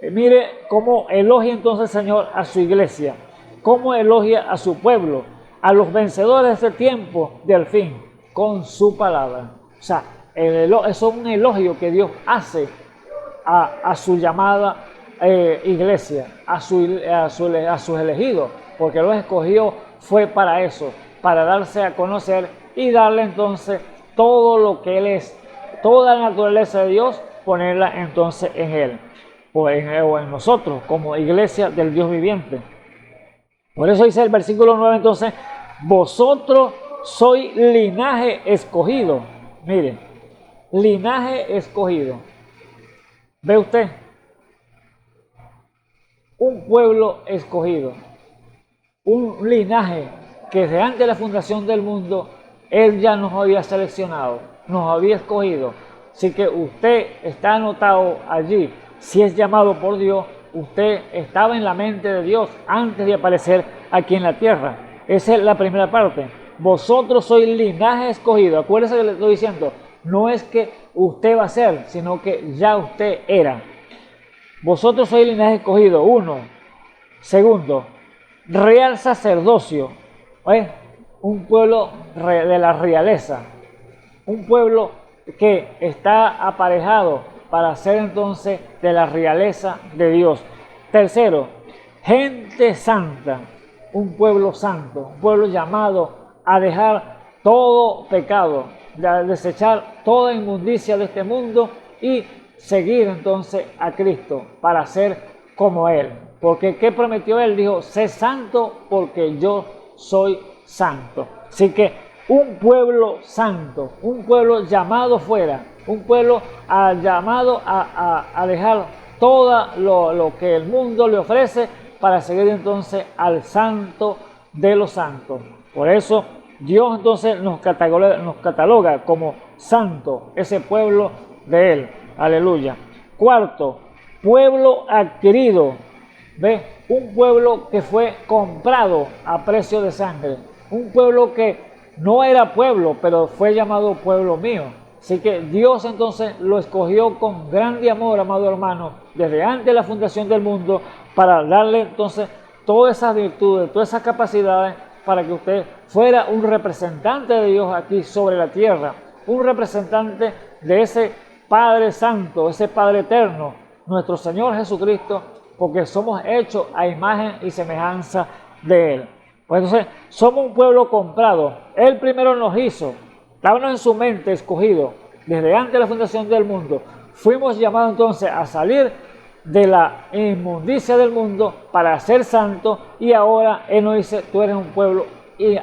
Mire cómo elogia entonces el Señor a su iglesia, cómo elogia a su pueblo, a los vencedores de este tiempo del fin, con su palabra. O sea, eso es un elogio que Dios hace a su llamada iglesia, a sus elegidos, porque los escogió fue para eso, para darse a conocer y darle entonces todo lo que Él es, toda la naturaleza de Dios, ponerla entonces en Él, o en nosotros, como iglesia del Dios viviente. Por eso dice el versículo 9 entonces, vosotros sois linaje escogido. Mire, linaje escogido. ¿Ve usted? Un pueblo escogido, un linaje que desde antes de la fundación del mundo Él ya nos había seleccionado, nos había escogido. Así que usted está anotado allí. Si es llamado por Dios, usted estaba en la mente de Dios antes de aparecer aquí en la tierra. Esa es la primera parte. Vosotros sois linaje escogido. Acuérdese que le estoy diciendo, no es que usted va a ser, sino que ya usted era. Vosotros sois linaje escogido, uno. Segundo, real sacerdocio. Un pueblo de la realeza. Un pueblo que está aparejado para ser entonces de la realeza de Dios. Tercero, gente santa. Un pueblo santo. Un pueblo llamado a dejar todo pecado, a desechar toda inmundicia de este mundo y seguir entonces a Cristo para ser como Él. Porque ¿qué prometió Él? Dijo, sé santo porque yo soy santo. Así que un pueblo santo, un pueblo llamado fuera, un pueblo llamado a dejar todo lo que el mundo le ofrece para seguir entonces al santo de los santos. Por eso Dios entonces nos cataloga como santo, ese pueblo de Él. Aleluya. Cuarto, pueblo adquirido. ¿Ve? Un pueblo que fue comprado a precio de sangre. Un pueblo que no era pueblo, pero fue llamado pueblo mío. Así que Dios entonces lo escogió con grande amor, amado hermano, desde antes de la fundación del mundo, para darle entonces todas esas virtudes, todas esas capacidades, para que usted fuera un representante de Dios aquí sobre la tierra, un representante de ese Padre Santo, ese Padre Eterno, nuestro Señor Jesucristo, porque somos hechos a imagen y semejanza de Él. Pues entonces, somos un pueblo comprado. Él primero nos hizo, estábamos en su mente escogido, desde antes de la fundación del mundo. Fuimos llamados entonces a salir de la inmundicia del mundo para ser santos, y ahora Él nos dice, tú eres un pueblo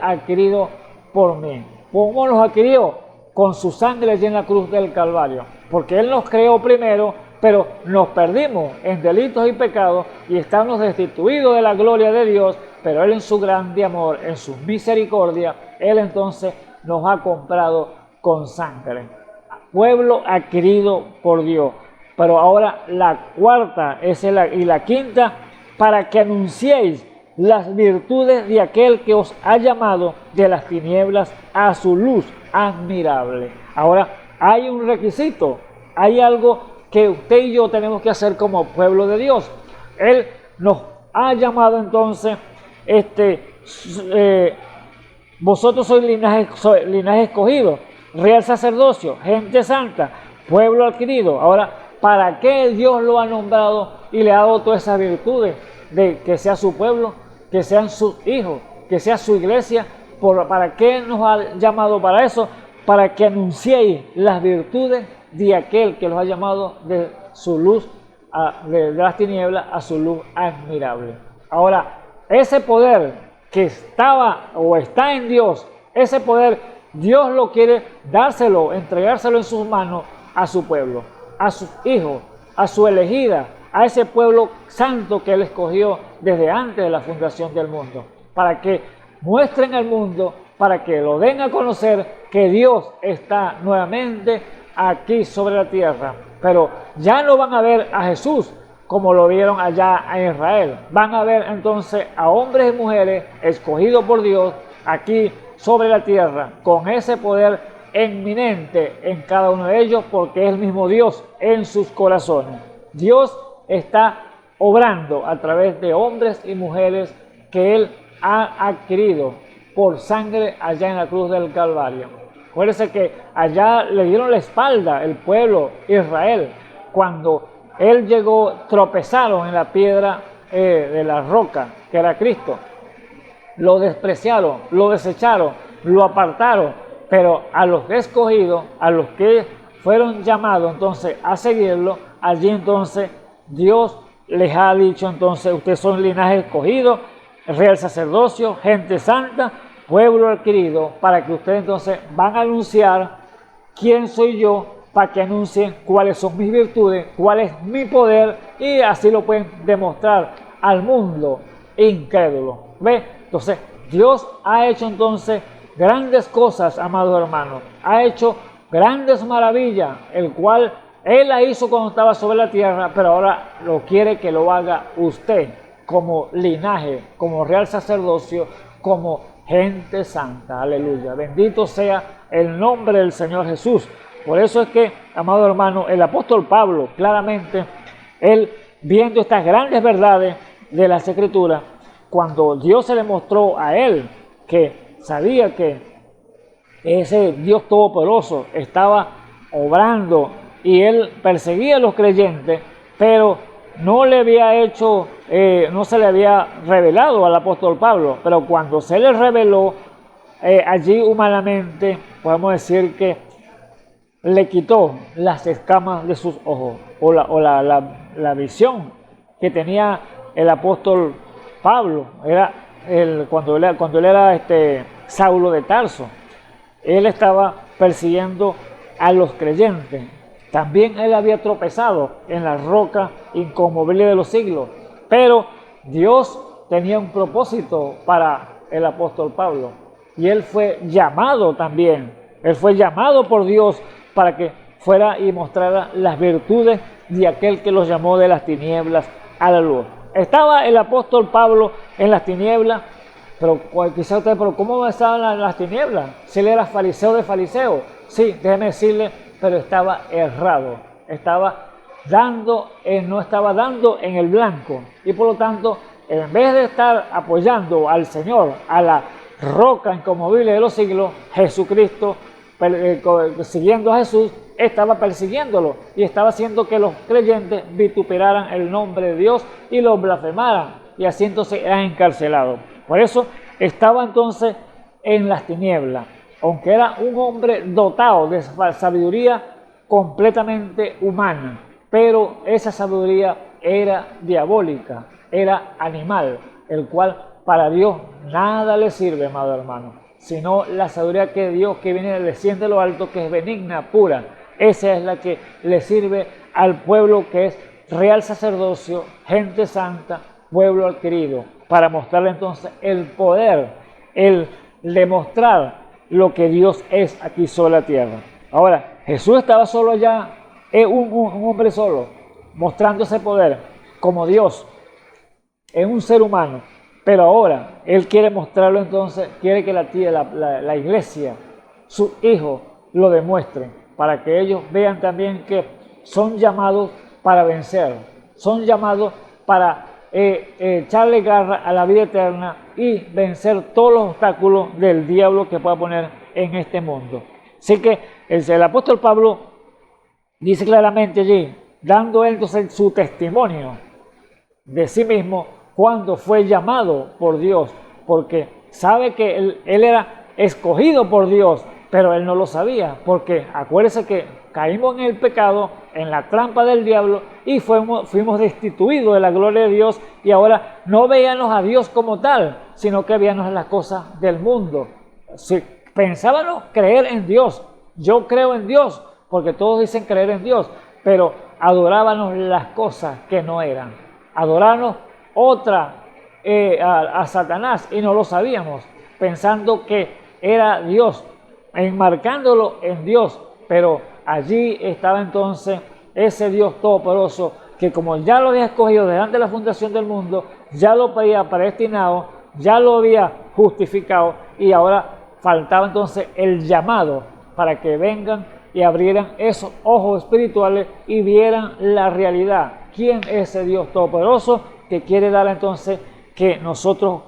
adquirido por mí. ¿Cómo nos adquirió? con su sangre allí en la cruz del Calvario, porque Él nos creó primero, pero nos perdimos en delitos y pecados y estamos destituidos de la gloria de Dios, pero Él en su grande amor, en su misericordia, Él entonces nos ha comprado con sangre. Pueblo adquirido por Dios. Pero ahora la cuarta y la quinta, para que anunciéis las virtudes de aquel que os ha llamado de las tinieblas a su luz admirable. Ahora hay un requisito, hay algo que usted y yo tenemos que hacer como pueblo de Dios. Él nos ha llamado entonces, vosotros sois linaje escogido, real sacerdocio, gente santa, pueblo adquirido. Ahora, ¿para qué Dios lo ha nombrado y le ha dado todas esas virtudes? De que sea su pueblo, que sean sus hijos, que sea su iglesia. ¿Para qué nos ha llamado para eso? Para que anunciéis las virtudes de aquel que los ha llamado de su luz, de las tinieblas a su luz admirable. Ahora, ese poder que estaba o está en Dios, ese poder Dios lo quiere dárselo, entregárselo en sus manos a su pueblo, a sus hijos, a su elegida, a ese pueblo santo que Él escogió desde antes de la fundación del mundo, para que muestren al mundo, para que lo den a conocer que Dios está nuevamente aquí sobre la tierra. Pero ya no van a ver a Jesús como lo vieron allá en Israel. Van a ver entonces a hombres y mujeres escogidos por Dios aquí sobre la tierra, con ese poder eminente en cada uno de ellos, porque es el mismo Dios en sus corazones. Dios está obrando a través de hombres y mujeres que Él ha adquirido por sangre allá en la cruz del Calvario. Acuérdense que allá le dieron la espalda el pueblo Israel. Cuando Él llegó, tropezaron en la piedra de la roca, que era Cristo. Lo despreciaron, lo desecharon, lo apartaron, pero a los escogidos, a los que fueron llamados entonces a seguirlo, allí entonces Dios les ha dicho entonces, ustedes son linaje escogido, real sacerdocio, gente santa, pueblo adquirido, para que ustedes entonces van a anunciar quién soy yo, para que anuncien cuáles son mis virtudes, cuál es mi poder, y así lo pueden demostrar al mundo incrédulo. ¿Ve? Entonces, Dios ha hecho entonces grandes cosas, amados hermanos. Ha hecho grandes maravillas, el cual Él la hizo cuando estaba sobre la tierra, pero ahora lo quiere que lo haga usted como linaje, como real sacerdocio, como gente santa. Aleluya. Bendito sea el nombre del Señor Jesús. Por eso es que, amado hermano, el apóstol Pablo, claramente, él viendo estas grandes verdades de las Escrituras, cuando Dios se le mostró a él que sabía que ese Dios todopoderoso estaba obrando y él perseguía a los creyentes, pero no le había hecho, no se le había revelado al apóstol Pablo, pero cuando se le reveló, allí humanamente podemos decir que le quitó las escamas de sus ojos, o la visión que tenía el apóstol Pablo, cuando él era Saulo de Tarso. Él estaba persiguiendo a los creyentes. También él había tropezado en la roca inconmovible de los siglos. Pero Dios tenía un propósito para el apóstol Pablo. Y él fue llamado también. Él fue llamado por Dios para que fuera y mostrara las virtudes de aquel que los llamó de las tinieblas a la luz. Estaba el apóstol Pablo en las tinieblas, pero quizá usted, pero ¿cómo estaba en las tinieblas? Si él era fariseo de fariseos. Sí, déjeme decirle, pero estaba errado. No estaba dando en el blanco. Y por lo tanto, en vez de estar apoyando al Señor, a la roca inconmovible de los siglos, Jesucristo, siguiendo a Jesús, estaba persiguiéndolo y estaba haciendo que los creyentes vituperaran el nombre de Dios y lo blasfemaran, y así entonces eran encarcelados. Por eso estaba entonces en las tinieblas, aunque era un hombre dotado de sabiduría completamente humana, pero esa sabiduría era diabólica, era animal, el cual para Dios nada le sirve, amado hermano. sino la sabiduría que Dios que viene desciende de lo alto, que es benigna, pura. Esa es la que le sirve al pueblo, que es real sacerdocio, gente santa, pueblo adquirido, para mostrarle entonces el poder, el demostrar lo que Dios es aquí sobre la tierra. Ahora, Jesús estaba solo allá, un hombre solo, mostrando ese poder como Dios en un ser humano. Pero ahora Él quiere mostrarlo entonces, quiere que la iglesia, sus hijos, lo demuestren, para que ellos vean también que son llamados para vencer, son llamados para echarle garra a la vida eterna y vencer todos los obstáculos del diablo que pueda poner en este mundo. Así que el apóstol Pablo dice claramente allí, dando entonces su testimonio de sí mismo cuando fue llamado por Dios, porque sabe que él era escogido por Dios, pero él no lo sabía, porque acuérdese que caímos en el pecado, en la trampa del diablo, y fuimos destituidos de la gloria de Dios, y ahora no veíamos a Dios como tal, sino que veíamos las cosas del mundo. Si pensábamos creer en Dios, yo creo en Dios, porque todos dicen creer en Dios, pero adorábamos las cosas que no eran, adorábamos a Satanás, y no lo sabíamos, pensando que era Dios, enmarcándolo en Dios, pero allí estaba entonces ese Dios todopoderoso, que como ya lo había escogido desde antes de la fundación del mundo, ya lo había predestinado, ya lo había justificado, y ahora faltaba entonces el llamado para que vengan y abrieran esos ojos espirituales y vieran la realidad. ¿Quién es ese Dios todopoderoso que quiere dar entonces que nosotros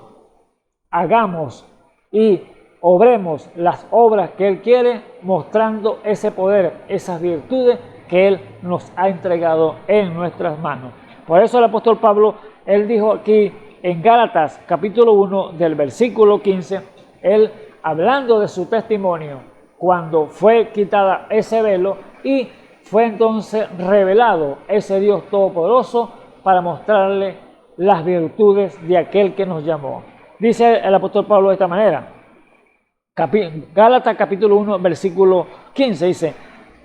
hagamos y obremos las obras que Él quiere, mostrando ese poder, esas virtudes que Él nos ha entregado en nuestras manos? Por eso el apóstol Pablo, él dijo aquí en Gálatas capítulo 1 del versículo 15, él hablando de su testimonio, cuando fue quitada ese velo y fue entonces revelado ese Dios todopoderoso para mostrarle las virtudes de aquel que nos llamó. Dice el apóstol Pablo de esta manera, Gálatas capítulo 1 versículo 15 dice,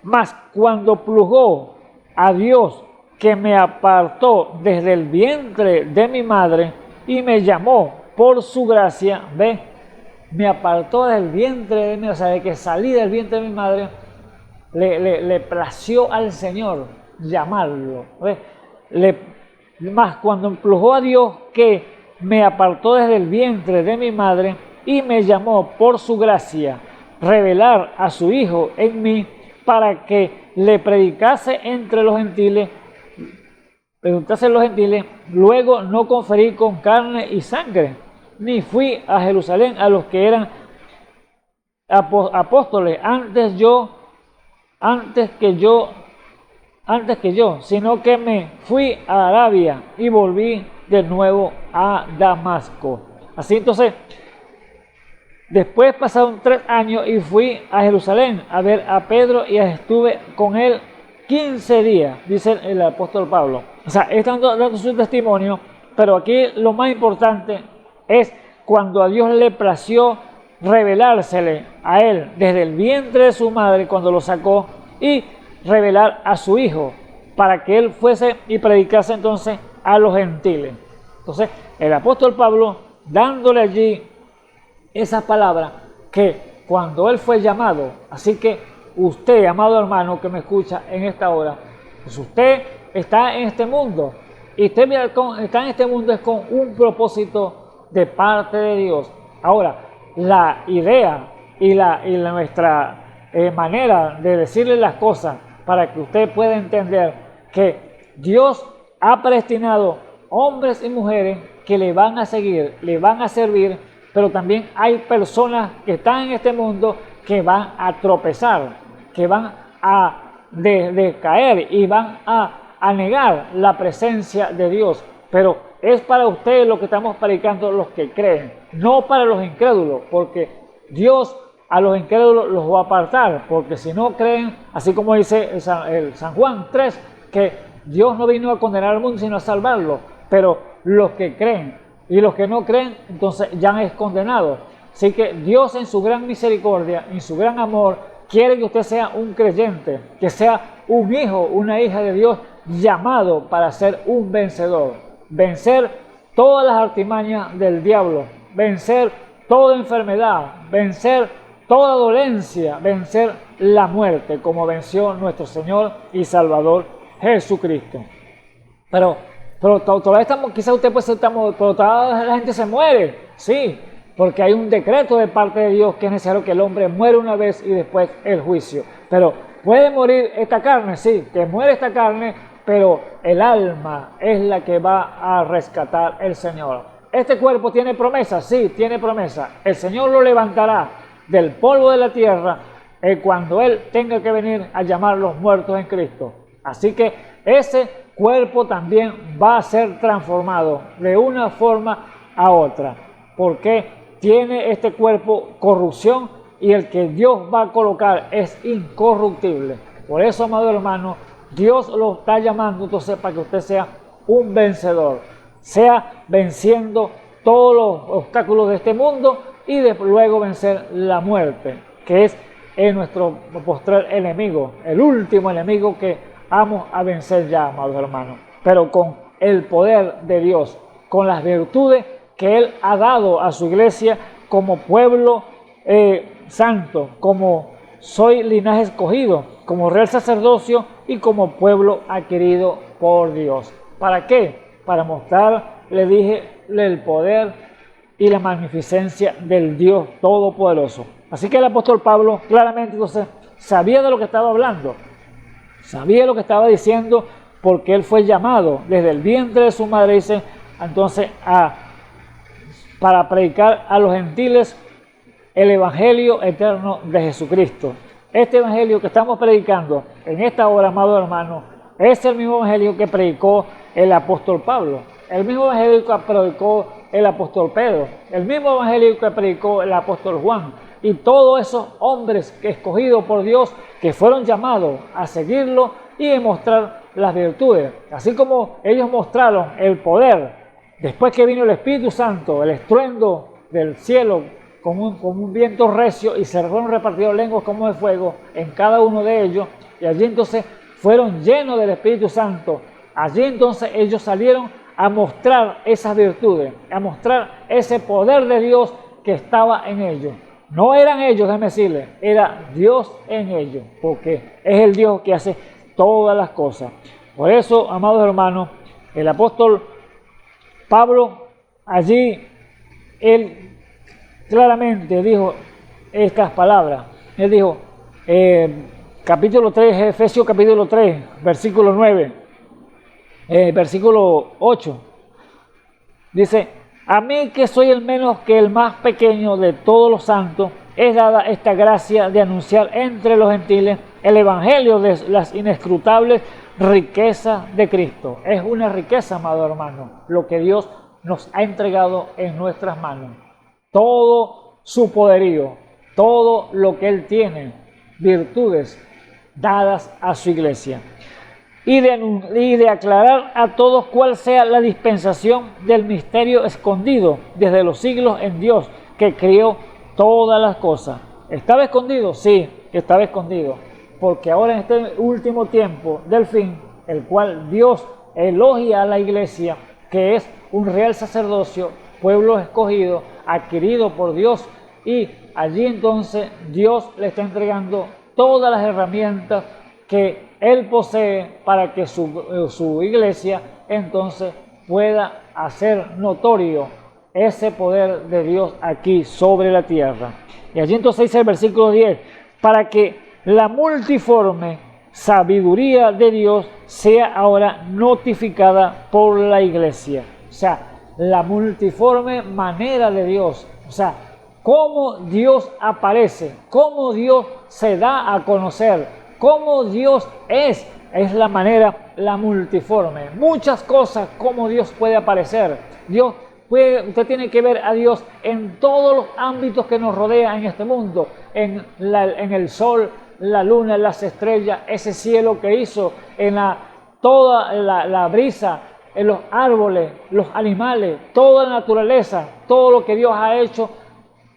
mas cuando plugó a Dios que me apartó desde el vientre de mi madre y me llamó por su gracia, ve, me apartó del vientre de mi, o sea, de que salí del vientre de mi madre, le plació al Señor llamarlo, ¿ve? Más cuando emplujó a Dios que me apartó desde el vientre de mi madre y me llamó por su gracia, revelar a su Hijo en mí para que le predicase entre los gentiles, luego no conferí con carne y sangre, ni fui a Jerusalén a los que eran apóstoles antes que yo, sino que me fui a Arabia y volví de nuevo a Damasco. Así entonces, después pasaron 3 años y fui a Jerusalén a ver a Pedro y estuve con él 15 días, dice el apóstol Pablo. O sea, está dando su testimonio, pero aquí lo más importante es cuando a Dios le plació revelársele a él desde el vientre de su madre cuando lo sacó y revelar a su Hijo para que él fuese y predicase entonces a los gentiles. Entonces el apóstol Pablo dándole allí esas palabras que cuando él fue llamado, así que usted, amado hermano que me escucha en esta hora, pues usted está en este mundo y usted está en este mundo es con un propósito de parte de Dios. Ahora, la idea y nuestra manera de decirle las cosas para que usted pueda entender que Dios ha predestinado hombres y mujeres que le van a seguir, le van a servir, pero también hay personas que están en este mundo que van a tropezar, que van a decaer y van a negar la presencia de Dios. Pero es para ustedes lo que estamos predicando, los que creen, no para los incrédulos, porque Dios a los incrédulos los va a apartar, porque si no creen, así como dice el San Juan 3, que Dios no vino a condenar al mundo sino a salvarlo, pero los que creen y los que no creen, entonces ya es condenado. Así que Dios en su gran misericordia, en su gran amor, quiere que usted sea un creyente, que sea un hijo, una hija de Dios llamado para ser un vencedor. Vencer todas las artimañas del diablo, vencer toda enfermedad, vencer toda dolencia, vencer la muerte, como venció nuestro Señor y Salvador Jesucristo. Pero todavía estamos, quizás usted puede decir, pero toda la gente se muere, sí, porque hay un decreto de parte de Dios que es necesario que el hombre muera una vez y después el juicio. Pero puede morir esta carne, sí, que muere esta carne, pero el alma es la que va a rescatar el Señor. ¿Este cuerpo tiene promesa? Sí, tiene promesa. El Señor lo levantará del polvo de la tierra cuando Él tenga que venir a llamar a los muertos en Cristo. Así que ese cuerpo también va a ser transformado de una forma a otra, porque tiene este cuerpo corrupción y el que Dios va a colocar es incorruptible. Por eso, amado hermano, Dios lo está llamando entonces para que usted sea un vencedor, sea venciendo todos los obstáculos de este mundo y luego vencer la muerte, que es nuestro postrer enemigo, el último enemigo que vamos a vencer ya, amados hermanos, pero con el poder de Dios, con las virtudes que Él ha dado a su iglesia como pueblo santo, como soy linaje escogido, como real sacerdocio y como pueblo adquirido por Dios. ¿Para qué? Para mostrar, le dije, el poder y la magnificencia del Dios Todopoderoso. Así que el apóstol Pablo claramente entonces sabía de lo que estaba hablando, sabía lo que estaba diciendo, porque él fue llamado desde el vientre de su madre, dice, entonces para predicar a los gentiles el evangelio eterno de Jesucristo. Este evangelio que estamos predicando en esta hora, amado hermano, es el mismo evangelio que predicó el apóstol Pablo, el mismo evangelio que predicó el apóstol Pedro, el mismo evangelio que predicó el apóstol Juan, y todos esos hombres escogidos por Dios que fueron llamados a seguirlo y demostrar las virtudes, así como ellos mostraron el poder después que vino el Espíritu Santo, el estruendo del cielo como un viento recio, y se fueron repartidos lenguas como de fuego en cada uno de ellos, y allí entonces fueron llenos del Espíritu Santo. Allí entonces ellos salieron a mostrar esas virtudes, a mostrar ese poder de Dios que estaba en ellos. No eran ellos, déjenme decirles, era Dios en ellos, porque es el Dios que hace todas las cosas. Por eso, amados hermanos, el apóstol Pablo, allí, él claramente dijo estas palabras. Él dijo, capítulo 3, Efesios capítulo 3, versículo 9, versículo 8, dice: a mí, que soy el menos que el más pequeño de todos los santos, es dada esta gracia de anunciar entre los gentiles el evangelio de las inescrutables riquezas de Cristo. Es una riqueza, amado hermano, lo que Dios nos ha entregado en nuestras manos. Todo su poderío, todo lo que Él tiene, virtudes dadas a su iglesia. Y de aclarar a todos cuál sea la dispensación del misterio escondido desde los siglos en Dios, que creó todas las cosas. ¿Estaba escondido? Sí, estaba escondido. Porque ahora en este último tiempo del fin, el cual Dios elogia a la iglesia, que es un real sacerdocio, pueblo escogido, adquirido por Dios, y allí entonces Dios le está entregando todas las herramientas que Él posee para que su iglesia entonces pueda hacer notorio ese poder de Dios aquí sobre la tierra. Y allí entonces dice el versículo 10, para que la multiforme sabiduría de Dios sea ahora notificada por la iglesia. O sea, la multiforme manera de Dios, o sea, cómo Dios aparece, cómo Dios se da a conocer, cómo Dios es la manera, la multiforme. Muchas cosas, cómo Dios puede aparecer. Usted tiene que ver a Dios en todos los ámbitos que nos rodean en este mundo, en el sol, la luna, las estrellas, ese cielo que hizo, en toda la brisa, en los árboles, los animales, toda la naturaleza, todo lo que Dios ha hecho,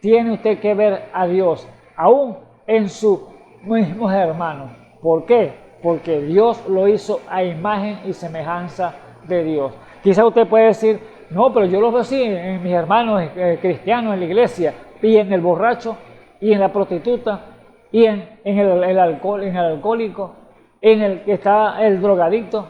tiene usted que ver a Dios, aún en sus mismos hermanos. ¿Por qué? Porque Dios lo hizo a imagen y semejanza de Dios. Quizá usted puede decir, no, pero yo lo veo así en mis hermanos cristianos en la iglesia, y en el borracho, y en la prostituta, y en el alcohólico, en el que está el drogadicto.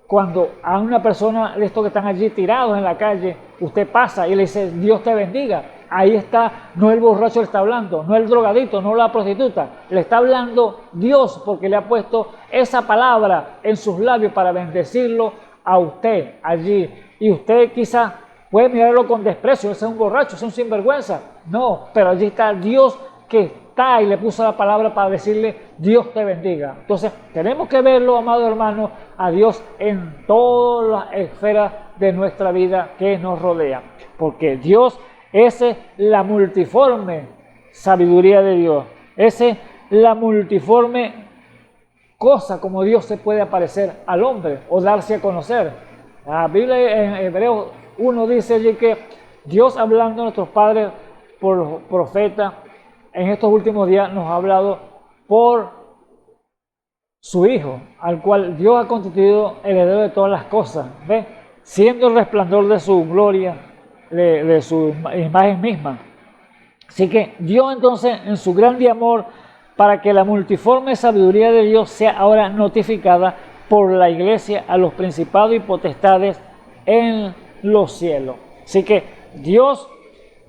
Cuando a una persona de estos que están allí tirados en la calle, usted pasa y le dice, Dios te bendiga. Ahí está, no el borracho le está hablando, no el drogadicto, no la prostituta, le está hablando Dios, porque le ha puesto esa palabra en sus labios para bendecirlo a usted allí. Y usted quizá puede mirarlo con desprecio, ese es un borracho, ese es un sinvergüenza. No, pero allí está Dios que está y le puso la palabra para decirle, Dios te bendiga. Entonces, tenemos que verlo, amado hermano, a Dios en todas las esferas de nuestra vida que nos rodea. Porque Dios, esa es la multiforme sabiduría de Dios. Esa es la multiforme cosa como Dios se puede aparecer al hombre o darse a conocer. La Biblia en Hebreos 1 dice allí que Dios, hablando a nuestros padres por profeta, en estos últimos días nos ha hablado por su Hijo, al cual Dios ha constituido heredero de todas las cosas, ¿ve? Siendo el resplandor de su gloria, de su imagen misma. Así que Dios entonces, en su grande amor, para que la multiforme sabiduría de Dios sea ahora notificada por la iglesia a los principados y potestades en los cielos. Así que Dios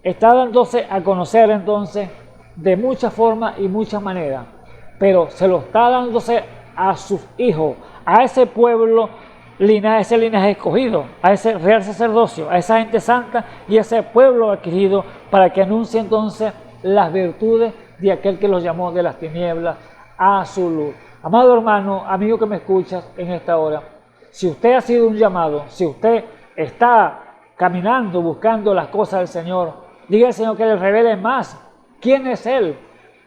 está dándose a conocer entonces de muchas formas y muchas maneras, pero se lo está dándose a sus hijos, a ese pueblo, ese linaje escogido, a ese real sacerdocio, a esa gente santa y a ese pueblo adquirido, para que anuncie entonces las virtudes de aquel que los llamó de las tinieblas a su luz. Amado hermano, amigo que me escuchas en esta hora, si usted ha sido un llamado, si usted está caminando buscando las cosas del Señor, diga al Señor que le revele más quién es Él,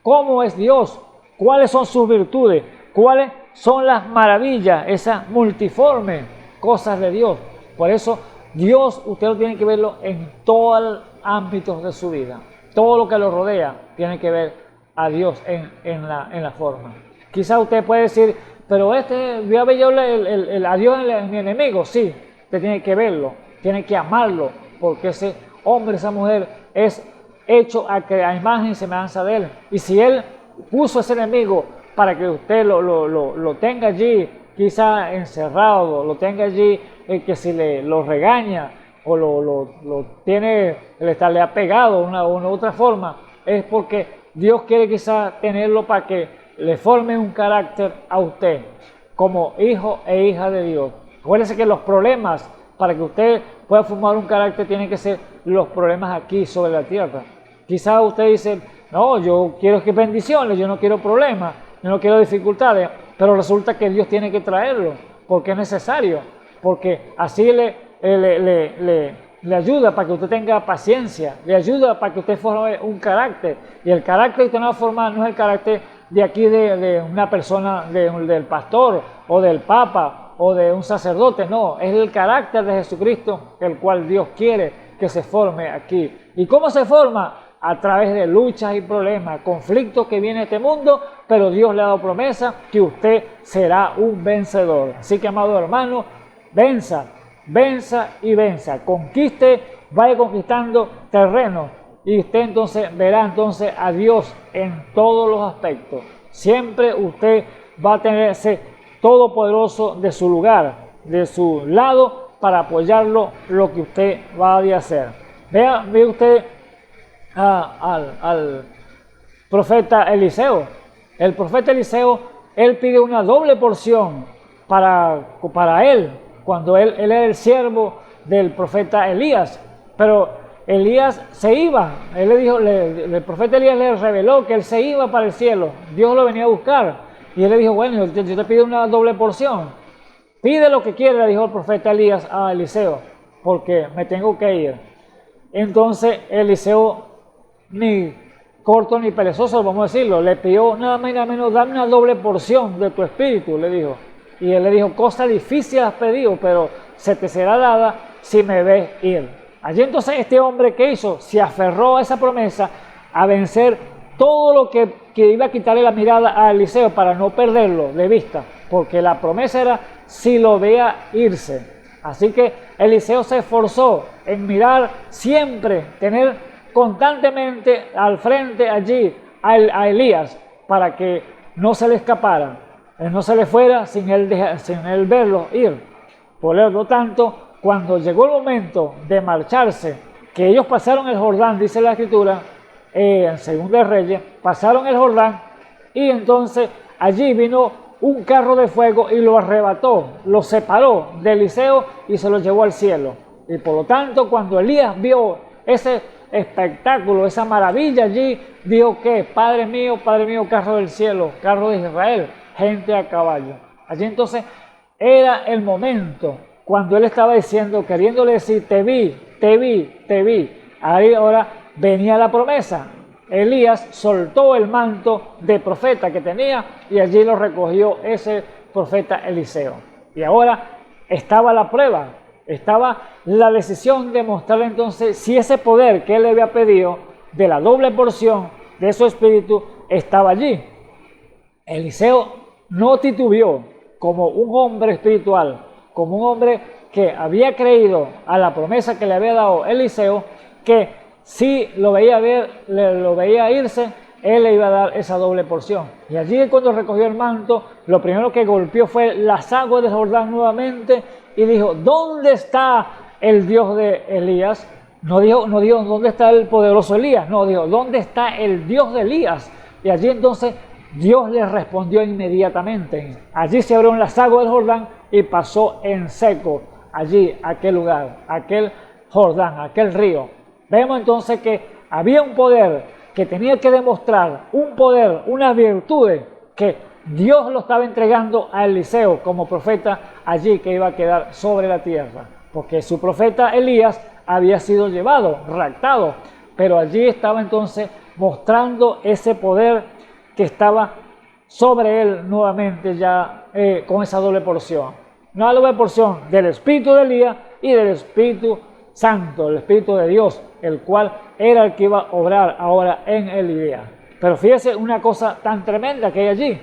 cómo es Dios, cuáles son sus virtudes, cuáles son las maravillas, esas multiformes cosas de Dios. Por eso Dios usted lo tiene que verlo en todos los ámbitos de su vida. Todo lo que lo rodea tiene que ver a Dios en la forma. Quizás usted puede decir, pero voy a ver yo a Dios en mi enemigo. Sí, usted tiene que verlo, tiene que amarlo, porque ese hombre, esa mujer es hecho a imagen y semejanza de Él. Y si Él puso ese enemigo para que usted lo tenga allí, quizá encerrado, lo tenga allí, que si lo regaña o lo tiene, le ha pegado de una u otra forma, es porque Dios quiere quizá tenerlo para que le forme un carácter a usted como hijo e hija de Dios. Acuérdese que los problemas, para que usted pueda formar un carácter, tienen que ser los problemas aquí sobre la tierra. Quizá usted dice, no, yo quiero que bendiciones, yo no quiero problemas, yo no quiero dificultades, pero resulta que Dios tiene que traerlo, porque es necesario, porque así le ayuda para que usted tenga paciencia, le ayuda para que usted forme un carácter, y el carácter que usted va a formar no es el carácter de aquí de una persona, del pastor o del papa o de un sacerdote, no, es el carácter de Jesucristo, el cual Dios quiere que se forme aquí. ¿Y cómo se forma? A través de luchas y problemas, conflictos que viene este mundo, pero Dios le ha dado promesa que usted será un vencedor. Así que, amado hermano, venza y venza, conquiste, vaya conquistando terreno, y usted entonces verá entonces a Dios en todos los aspectos. Siempre usted va a tenerse todopoderoso de su lugar, de su lado, para apoyarlo lo que usted va a hacer. Vea usted al profeta Eliseo. El profeta Eliseo, él pide una doble porción para él, cuando él era el siervo del profeta Elías, pero Elías se iba. Él le dijo, el profeta Elías le reveló que él se iba para el cielo, Dios lo venía a buscar, y él le dijo, bueno, yo te pido una doble porción, pide lo que quiera, le dijo el profeta Elías a Eliseo, porque me tengo que ir. Entonces Eliseo, ni corto ni perezoso, vamos a decirlo, le pidió nada más y nada menos, dame una doble porción de tu espíritu, le dijo. Y él le dijo, cosa difícil has pedido, pero se te será dada si me ves ir. Allí entonces este hombre, ¿qué hizo? Se aferró a esa promesa a vencer todo lo que iba a quitarle la mirada a Eliseo para no perderlo de vista, porque la promesa era si lo veía irse. Así que Eliseo se esforzó en mirar siempre, tener constantemente al frente allí a Elías para que no se le escapara, no se le fuera sin él verlo ir. Por lo tanto, cuando llegó el momento de marcharse, que ellos pasaron el Jordán, dice la Escritura, en Segunda de Reyes, pasaron el Jordán y entonces allí vino un carro de fuego y lo arrebató, lo separó de Eliseo y se lo llevó al cielo. Y por lo tanto, cuando Elías vio ese espectáculo, esa maravilla allí, dijo que, Padre mío, carro del cielo, carro de Israel, gente a caballo. Allí entonces era el momento cuando él estaba diciendo, queriéndole decir, te vi, te vi, te vi. Ahí ahora venía la promesa. Elías soltó el manto de profeta que tenía y allí lo recogió ese profeta Eliseo. Y ahora estaba la prueba, estaba la decisión de mostrarle entonces si ese poder que él le había pedido de la doble porción de su espíritu estaba allí. Eliseo no titubeó como un hombre espiritual, como un hombre que había creído a la promesa que le había dado Eliseo, que si lo veía irse, él le iba a dar esa doble porción. Y allí cuando recogió el manto, lo primero que golpeó fue las aguas del Jordán nuevamente y dijo, ¿dónde está el Dios de Elías? No dijo ¿dónde está el poderoso Elías? No, dijo, ¿dónde está el Dios de Elías? Y allí entonces Dios le respondió inmediatamente. Allí se abrieron las aguas del Jordán y pasó en seco allí aquel lugar, aquel Jordán, aquel río. Vemos entonces que había un poder que tenía que demostrar, un poder, unas virtudes que Dios lo estaba entregando a Eliseo como profeta allí que iba a quedar sobre la tierra. Porque su profeta Elías había sido llevado, raptado, pero allí estaba entonces mostrando ese poder que estaba sobre él nuevamente ya con esa doble porción. Una doble porción del espíritu de Elías y del Espíritu Santo, el Espíritu de Dios, el cual era el que iba a obrar ahora en Elías. Pero fíjese una cosa tan tremenda que hay allí.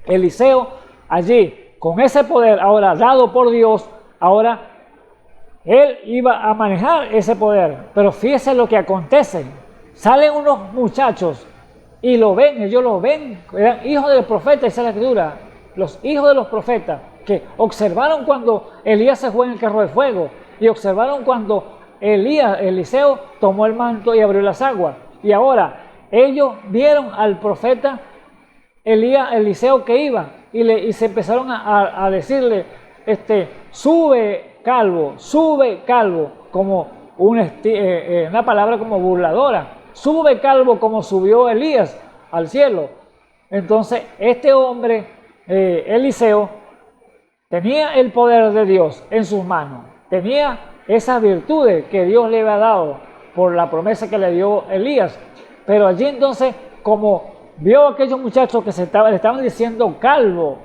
Eliseo allí, con ese poder ahora dado por Dios, ahora él iba a manejar ese poder. Pero fíjese lo que acontece. Salen unos muchachos y lo ven, ellos lo ven, eran hijos del profeta, esa es la Escritura, los hijos de los profetas, que observaron cuando Elías se fue en el carro de fuego, y observaron cuando Eliseo tomó el manto y abrió las aguas. Y ahora ellos vieron al profeta Eliseo que iba y se empezaron a decirle, sube calvo, como una palabra como burladora. Sube calvo como subió Elías al cielo. Entonces este hombre, Eliseo, tenía el poder de Dios en sus manos. Tenía esas virtudes que Dios le había dado por la promesa que le dio Elías. Pero allí entonces, como vio a aquellos muchachos que le estaban diciendo calvo,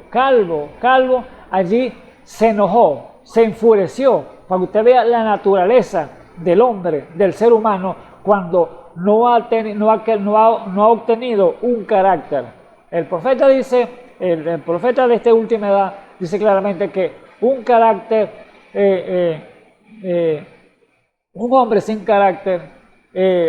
allí se enojó, se enfureció, para que usted vea la naturaleza del hombre, del ser humano, cuando no ha obtenido un carácter. El profeta dice, el profeta de esta última edad dice claramente que un carácter, un hombre sin carácter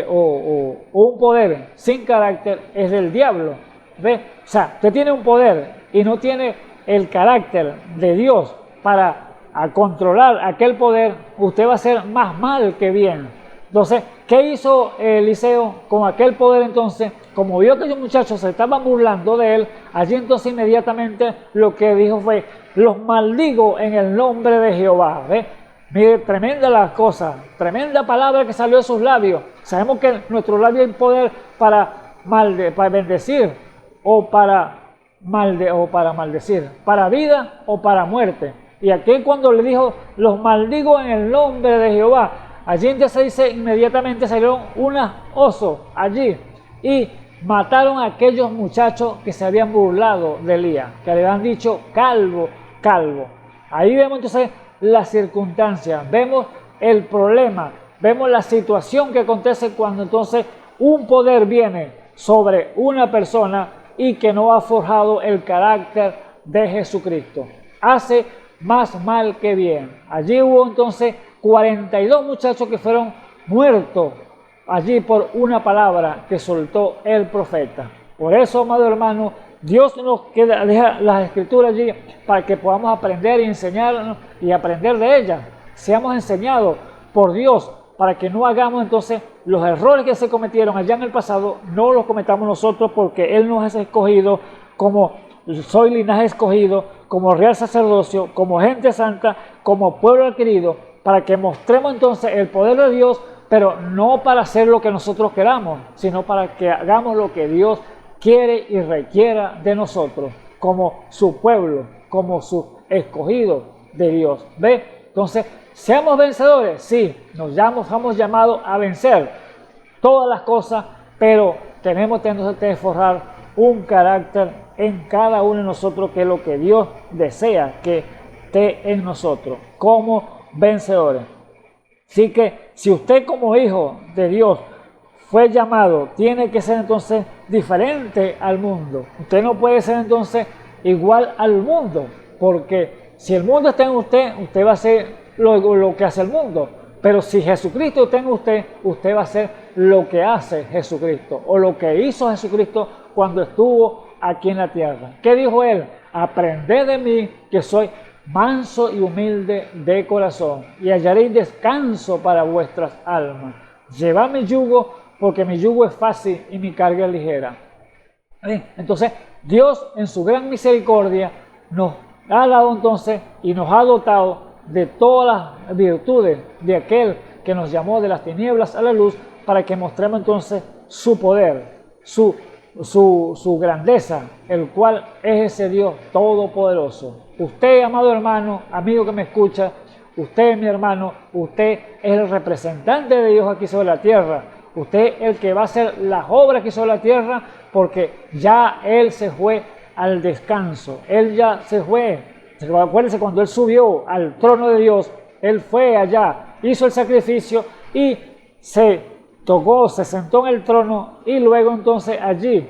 o un poder sin carácter es del diablo. ¿Ve? O sea, usted tiene un poder y no tiene el carácter de Dios para controlar aquel poder, usted va a hacer más mal que bien. Entonces, ¿qué hizo Eliseo con aquel poder entonces? Como vio que los muchachos se estaban burlando de él, allí entonces inmediatamente lo que dijo fue, los maldigo en el nombre de Jehová. ¿Ve? Mire, tremenda la cosa, tremenda palabra que salió de sus labios. Sabemos que nuestro labio hay poder para bendecir o para maldecir, para vida o para muerte. Y aquí cuando le dijo, los maldigo en el nombre de Jehová, allí entonces dice, inmediatamente salieron unos osos allí y mataron a aquellos muchachos que se habían burlado de Elías, que le habían dicho calvo. Ahí vemos entonces las circunstancias, vemos el problema, vemos la situación que acontece cuando entonces un poder viene sobre una persona y que no ha forjado el carácter de Jesucristo. Hace más mal que bien. Allí hubo entonces 42 muchachos que fueron muertos allí por una palabra que soltó el profeta. Por eso, amado hermano, Dios nos deja las escrituras allí para que podamos aprender y enseñarnos y aprender de ellas. Seamos enseñados por Dios para que no hagamos entonces los errores que se cometieron allá en el pasado, no los cometamos nosotros, porque Él nos ha escogido como soy linaje escogido, como real sacerdocio, como gente santa, como pueblo adquirido, para que mostremos entonces el poder de Dios, pero no para hacer lo que nosotros queramos, sino para que hagamos lo que Dios quiere y requiera de nosotros, como su pueblo, como su escogido de Dios. ¿Ve? Entonces, seamos vencedores, sí, nos somos llamados a vencer todas las cosas, pero tenemos que forjar un carácter en cada uno de nosotros, que es lo que Dios desea que esté en nosotros, como vencedores. Así que si usted como hijo de Dios fue llamado, tiene que ser entonces diferente al mundo. Usted no puede ser entonces igual al mundo, porque si el mundo está en usted, usted va a hacer lo que hace el mundo. Pero si Jesucristo está en usted, usted va a hacer lo que hace Jesucristo, o lo que hizo Jesucristo cuando estuvo aquí en la tierra. ¿Qué dijo Él? Aprended de mí, que soy manso y humilde de corazón, y hallaréis descanso para vuestras almas. Llevad mi yugo, porque mi yugo es fácil y mi carga es ligera. Entonces, Dios en su gran misericordia nos ha dado entonces y nos ha dotado de todas las virtudes de aquel que nos llamó de las tinieblas a la luz, para que mostremos entonces su poder, su grandeza, el cual es ese Dios todopoderoso. Usted, amado hermano, amigo que me escucha, usted, mi hermano, usted es el representante de Dios aquí sobre la tierra. Usted es el que va a hacer las obras aquí sobre la tierra, porque ya Él se fue al descanso. Él ya se fue. Acuérdense, cuando Él subió al trono de Dios, Él fue allá, hizo el sacrificio y se sentó en el trono, y luego entonces allí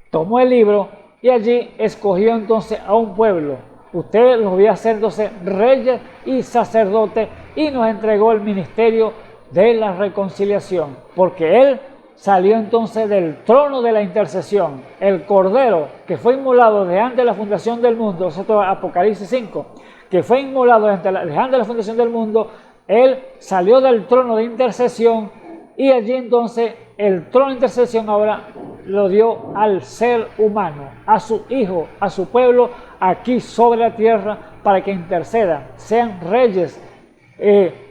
tomó el libro y allí escogió entonces a un pueblo. Usted los voy a hacer entonces reyes y sacerdotes, y nos entregó el ministerio de la reconciliación, porque Él salió entonces del trono de la intercesión, el Cordero que fue inmolado desde antes de la fundación del mundo. Eso es Apocalipsis 5, que fue inmolado desde antes de la fundación del mundo. Él salió del trono de intercesión, y allí entonces el trono de intercesión ahora lo dio al ser humano, a su hijo, a su pueblo aquí sobre la tierra, para que intercedan, sean reyes,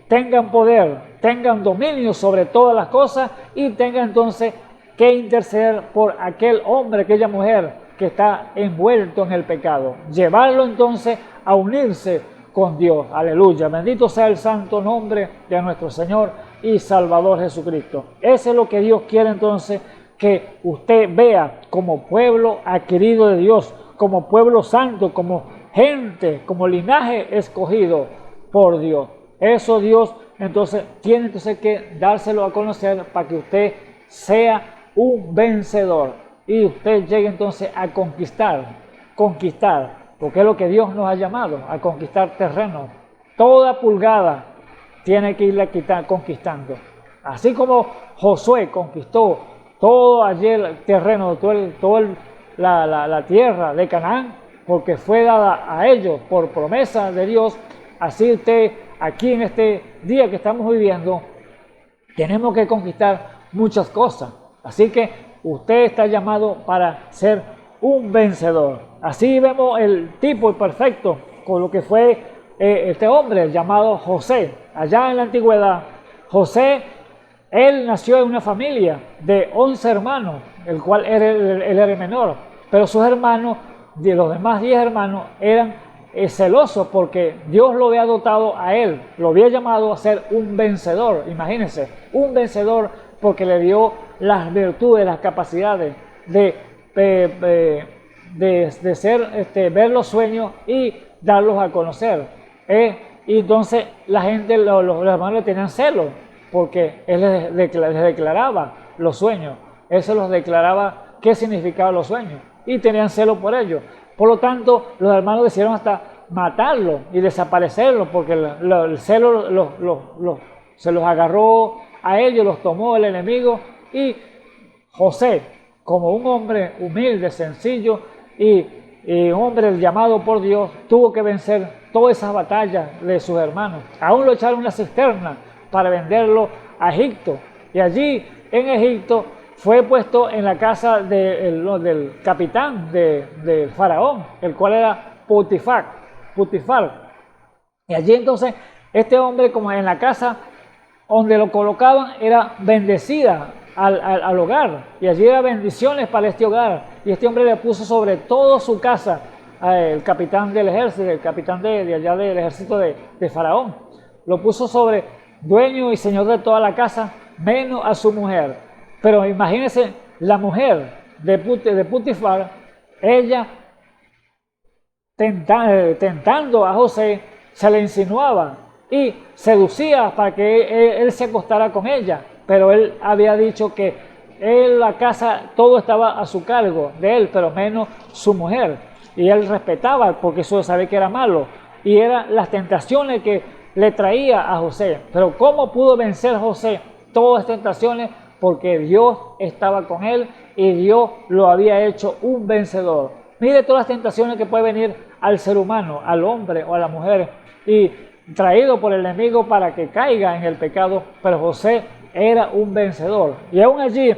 tengan poder, tengan dominio sobre todas las cosas, y tengan entonces que interceder por aquel hombre, aquella mujer que está envuelto en el pecado, llevarlo entonces a unirse con Dios. Aleluya, bendito sea el santo nombre de nuestro Señor y Salvador Jesucristo. Eso es lo que Dios quiere entonces que usted vea como pueblo adquirido de Dios, como pueblo santo, como gente, como linaje escogido por Dios. Eso Dios entonces tiene entonces que dárselo a conocer, para que usted sea un vencedor y usted llegue entonces a conquistar, porque es lo que Dios nos ha llamado, a conquistar terreno. Toda pulgada tiene que irla conquistando. Así como Josué conquistó todo allí el terreno, la tierra de Canaán, porque fue dada a ellos por promesa de Dios. Así usted, aquí en este día que estamos viviendo, tenemos que conquistar muchas cosas. Así que usted está llamado para ser un vencedor. Así vemos el tipo perfecto con lo que fue este hombre llamado José. Allá en la antigüedad, José, él nació en una familia de 11 hermanos, el cual él era el menor. Pero sus hermanos, de los demás 10 hermanos, eran celosos, porque Dios lo había dotado a él, lo había llamado a ser un vencedor. Imagínense, un vencedor, porque le dio las virtudes, las capacidades de ver los sueños y darlos a conocer. Y entonces la gente, los hermanos le tenían celos, porque él les declaraba los sueños. Él se los declaraba qué significaban los sueños y tenían celo por ello. Por lo tanto, los hermanos decidieron hasta matarlo y desaparecerlo, porque el celo se los agarró a ellos, los tomó el enemigo. Y José, como un hombre humilde, sencillo y un hombre llamado por Dios, tuvo que vencer todas esas batallas de sus hermanos. Aún lo echaron en una cisterna para venderlo a Egipto. Y allí en Egipto fue puesto en la casa del capitán del faraón, el cual era Potifar. Y allí entonces este hombre, como en la casa donde lo colocaban, era bendecida al hogar, y allí era bendiciones para este hogar. Y este hombre le puso sobre todo su casa el capitán del ejército, el capitán de allá del ejército de faraón. Lo puso sobre dueño y señor de toda la casa, menos a su mujer. Pero imagínense, la mujer de Potifar, ella tentando a José, se le insinuaba y seducía para que él se acostara con ella. Pero él había dicho que la casa, todo estaba a su cargo de él, pero menos su mujer. Y él respetaba, porque eso sabía que era malo. Y eran las tentaciones que le traía a José. Pero ¿cómo pudo vencer José todas estas tentaciones? Porque Dios estaba con él y Dios lo había hecho un vencedor. Mire todas las tentaciones que puede venir al ser humano, al hombre o a la mujer, y traído por el enemigo para que caiga en el pecado. Pero José era un vencedor. Y aún allí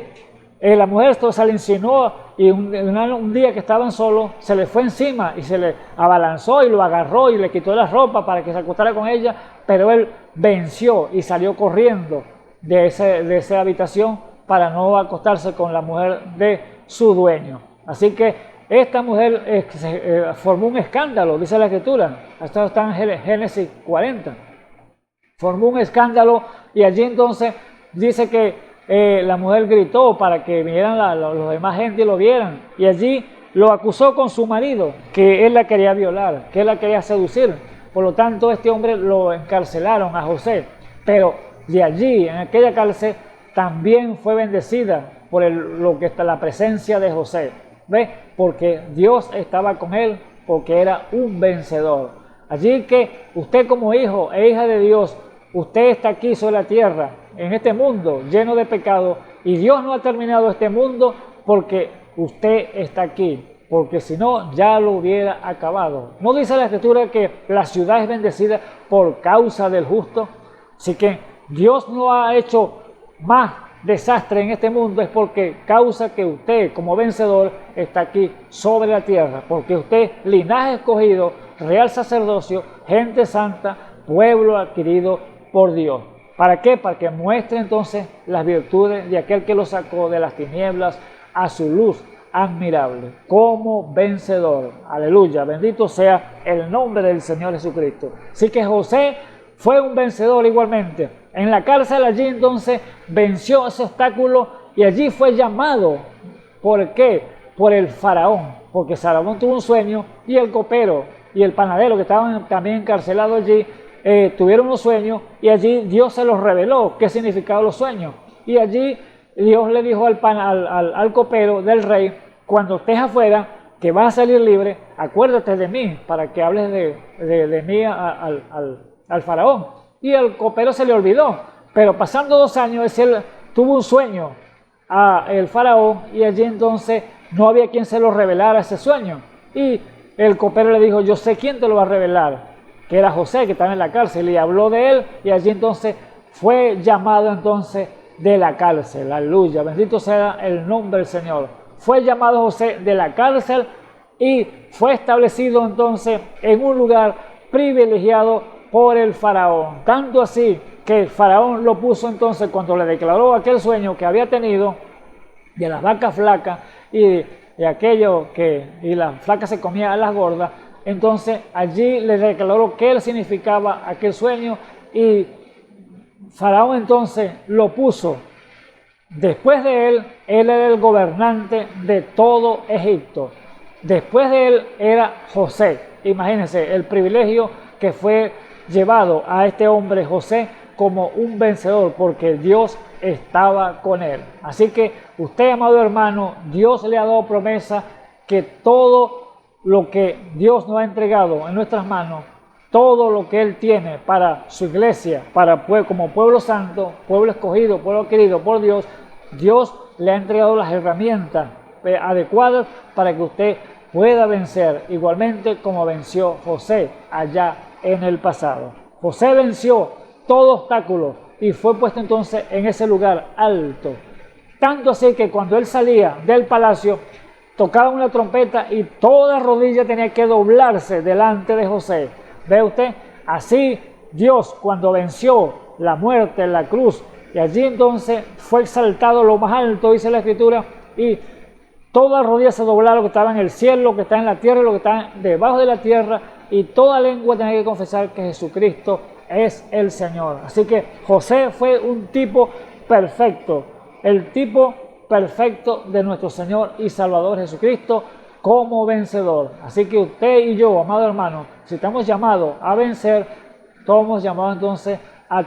la mujer se le insinuó, y un día que estaban solos se le fue encima y se le abalanzó y lo agarró y le quitó la ropa para que se acostara con ella. Pero él venció y salió corriendo de esa habitación para no acostarse con la mujer de su dueño. Así que esta mujer formó un escándalo, dice la Escritura. Esto está en Génesis 40. Formó un escándalo, y allí entonces dice que la mujer gritó para que vinieran los demás gente y lo vieran. Y allí lo acusó con su marido, que él la quería violar, que él la quería seducir. Por lo tanto, este hombre lo encarcelaron a José. Pero de allí, en aquella cárcel, también fue bendecida por lo que está la presencia de José. ¿Ve? Porque Dios estaba con él, porque era un vencedor. Allí que usted, como hijo e hija de Dios, usted está aquí sobre la tierra, en este mundo lleno de pecado, y Dios no ha terminado este mundo porque usted está aquí, porque si no ya lo hubiera acabado. ¿No dice la Escritura que la ciudad es bendecida por causa del justo? Así que Dios no ha hecho más desastre en este mundo, es porque causa que usted como vencedor está aquí sobre la tierra, porque usted, linaje escogido, real sacerdocio, gente santa, pueblo adquirido por Dios. ¿Para qué? Para que muestre entonces las virtudes de aquel que lo sacó de las tinieblas a su luz admirable, como vencedor. Aleluya, bendito sea el nombre del Señor Jesucristo. Así que José fue un vencedor igualmente. En la cárcel allí entonces venció ese obstáculo, y allí fue llamado. ¿Por qué? Por el faraón, porque Faraón tuvo un sueño, y el copero y el panadero, que estaban también encarcelados allí, tuvieron unos sueños, y allí Dios se los reveló qué significaban los sueños. Y allí Dios le dijo al copero del rey: cuando estés afuera, que vas a salir libre, acuérdate de mí, para que hables de mí al faraón. Y al copero se le olvidó, pero pasando 2 años él tuvo un sueño el faraón, y allí entonces no había quien se lo revelara ese sueño. Y el copero le dijo: yo sé quién te lo va a revelar, que era José, que estaba en la cárcel, y habló de él, y allí entonces fue llamado entonces de la cárcel. Aleluya, bendito sea el nombre del Señor. Fue llamado José de la cárcel y fue establecido entonces en un lugar privilegiado por el faraón. Tanto así que el faraón lo puso entonces, cuando le declaró aquel sueño que había tenido de las vacas flacas y aquello y las flacas se comían a las gordas, entonces allí le declaró qué significaba aquel sueño, y faraón entonces lo puso. Después de él era el gobernante de todo Egipto. Después de él era José. Imagínense el privilegio que fue llevado a este hombre José como un vencedor, porque Dios estaba con él. Así que usted, amado hermano, Dios le ha dado promesa que todo lo que Dios nos ha entregado en nuestras manos, todo lo que Él tiene para su iglesia, como pueblo santo, pueblo escogido, pueblo querido por Dios, Dios le ha entregado las herramientas adecuadas para que usted pueda vencer, igualmente como venció José allá en el pasado. José venció todo obstáculo y fue puesto entonces en ese lugar alto. Tanto así que cuando él salía del palacio, tocaba una trompeta y toda rodilla tenía que doblarse delante de José. ¿Ve usted? Así Dios, cuando venció la muerte en la cruz, y allí entonces fue exaltado lo más alto, dice la Escritura, y toda rodilla se doblaron, lo que estaba en el cielo, lo que está en la tierra, lo que está debajo de la tierra, y toda lengua tenía que confesar que Jesucristo es el Señor. Así que José fue un tipo perfecto, el tipo perfecto de nuestro Señor y Salvador Jesucristo como vencedor. Así que usted y yo, amado hermano, si estamos llamados a vencer, estamos llamados entonces a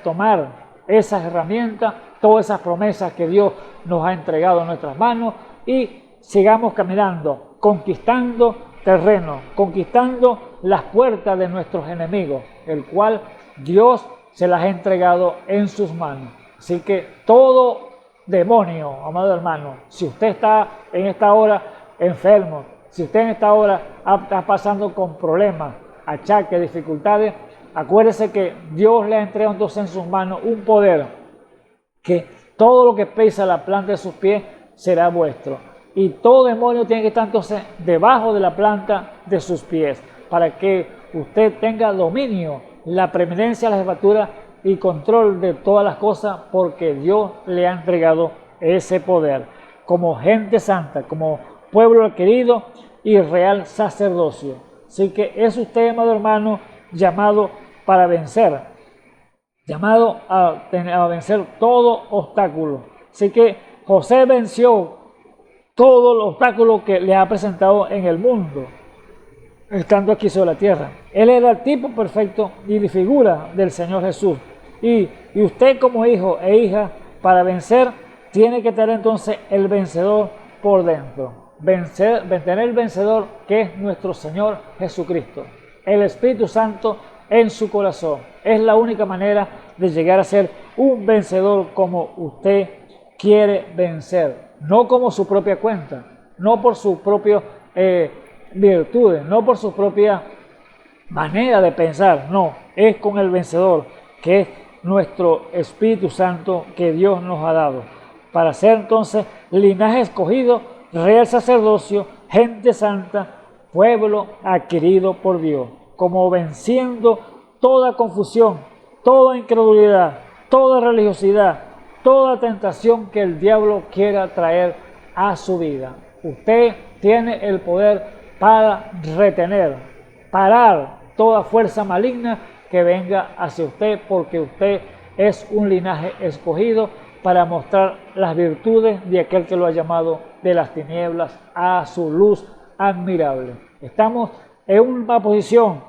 tomar esas herramientas, todas esas promesas que Dios nos ha entregado en nuestras manos y sigamos caminando, conquistando terreno, conquistando las puertas de nuestros enemigos, el cual Dios se las ha entregado en sus manos. Así que todo demonio, amado hermano, si usted está en esta hora enfermo, si usted en esta hora está pasando con problemas, achaques, dificultades, acuérdese que Dios le ha entregado entonces en sus manos un poder que todo lo que pesa la planta de sus pies será vuestro. Y todo demonio tiene que estar entonces debajo de la planta de sus pies para que usted tenga dominio, la preeminencia, la jefatura y control de todas las cosas, porque Dios le ha entregado ese poder como gente santa, como pueblo querido y real sacerdocio. Así que es usted, amado hermano, llamado para vencer, llamado a vencer todo obstáculo. Así que José venció todos los obstáculos que le ha presentado en el mundo, estando aquí sobre la tierra. Él era el tipo perfecto y la figura del Señor Jesús. Y usted como hijo e hija, para vencer, tiene que tener entonces el vencedor por dentro. Tener el vencedor que es nuestro Señor Jesucristo. El Espíritu Santo en su corazón. Es la única manera de llegar a ser un vencedor como usted quiere vencer. No como su propia cuenta, no por sus propias virtudes, no por su propia manera de pensar. No, es con el vencedor que es nuestro Espíritu Santo que Dios nos ha dado. Para ser entonces linaje escogido, real sacerdocio, gente santa, pueblo adquirido por Dios, como venciendo toda confusión, toda incredulidad, toda religiosidad, toda tentación que el diablo quiera traer a su vida. Usted tiene el poder para retener, parar toda fuerza maligna que venga hacia usted, porque usted es un linaje escogido para mostrar las virtudes de aquel que lo ha llamado de las tinieblas a su luz admirable. Estamos en una posición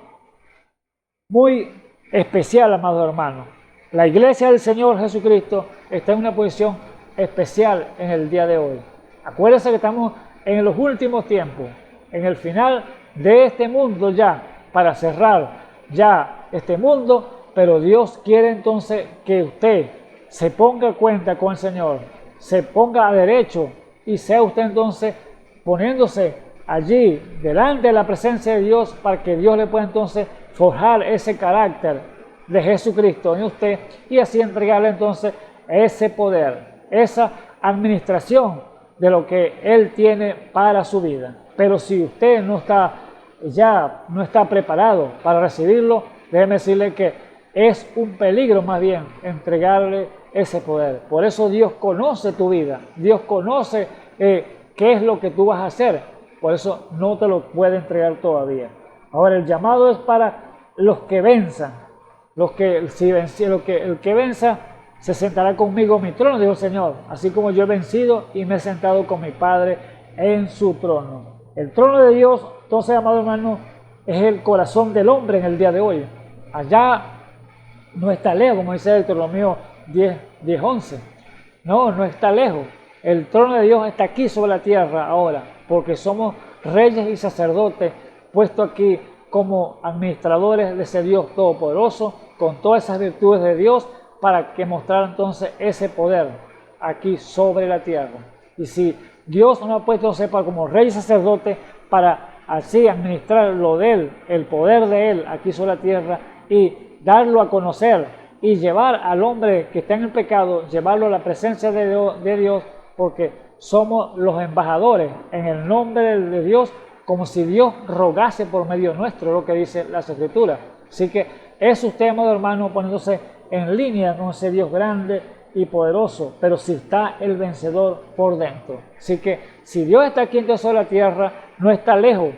muy especial, amados hermanos. La iglesia del Señor Jesucristo está en una posición especial en el día de hoy. Acuérdense que estamos en los últimos tiempos, en el final de este mundo ya, para cerrar ya este mundo, pero Dios quiere entonces que usted se ponga a cuenta con el Señor, se ponga a derecho y sea usted entonces poniéndose allí delante de la presencia de Dios para que Dios le pueda entonces forjar ese carácter de Jesucristo en usted y así entregarle entonces ese poder, esa administración de lo que Él tiene para su vida. Pero si usted no está preparado para recibirlo, déjeme decirle que es un peligro más bien entregarle ese poder. Por eso Dios conoce tu vida, Dios conoce qué es lo que tú vas a hacer, por eso no te lo puede entregar todavía. Ahora el llamado es para los que venzan, el que venza se sentará conmigo en mi trono, dijo el Señor, así como yo he vencido y me he sentado con mi Padre en su trono. El trono de Dios, entonces, amado hermano, es el corazón del hombre en el día de hoy. Allá no está lejos, como dice Deuteronomio 10:11. No, no está lejos. El trono de Dios está aquí sobre la tierra ahora, porque somos reyes y sacerdotes puestos aquí como administradores de ese Dios todopoderoso, con todas esas virtudes de Dios, para que mostrar entonces ese poder aquí sobre la tierra. Y si Dios nos ha puesto, sepa, como rey y sacerdote, para así administrar lo de Él, el poder de Él aquí sobre la tierra, y darlo a conocer, y llevar al hombre que está en el pecado, llevarlo a la presencia de Dios, porque somos los embajadores en el nombre de Dios, como si Dios rogase por medio nuestro, lo que dice las Escrituras. Así que es usted, amado hermano, poniéndose en línea con ese Dios grande y poderoso, pero si está el vencedor por dentro. Así que si Dios está aquí en toda la tierra, no está lejos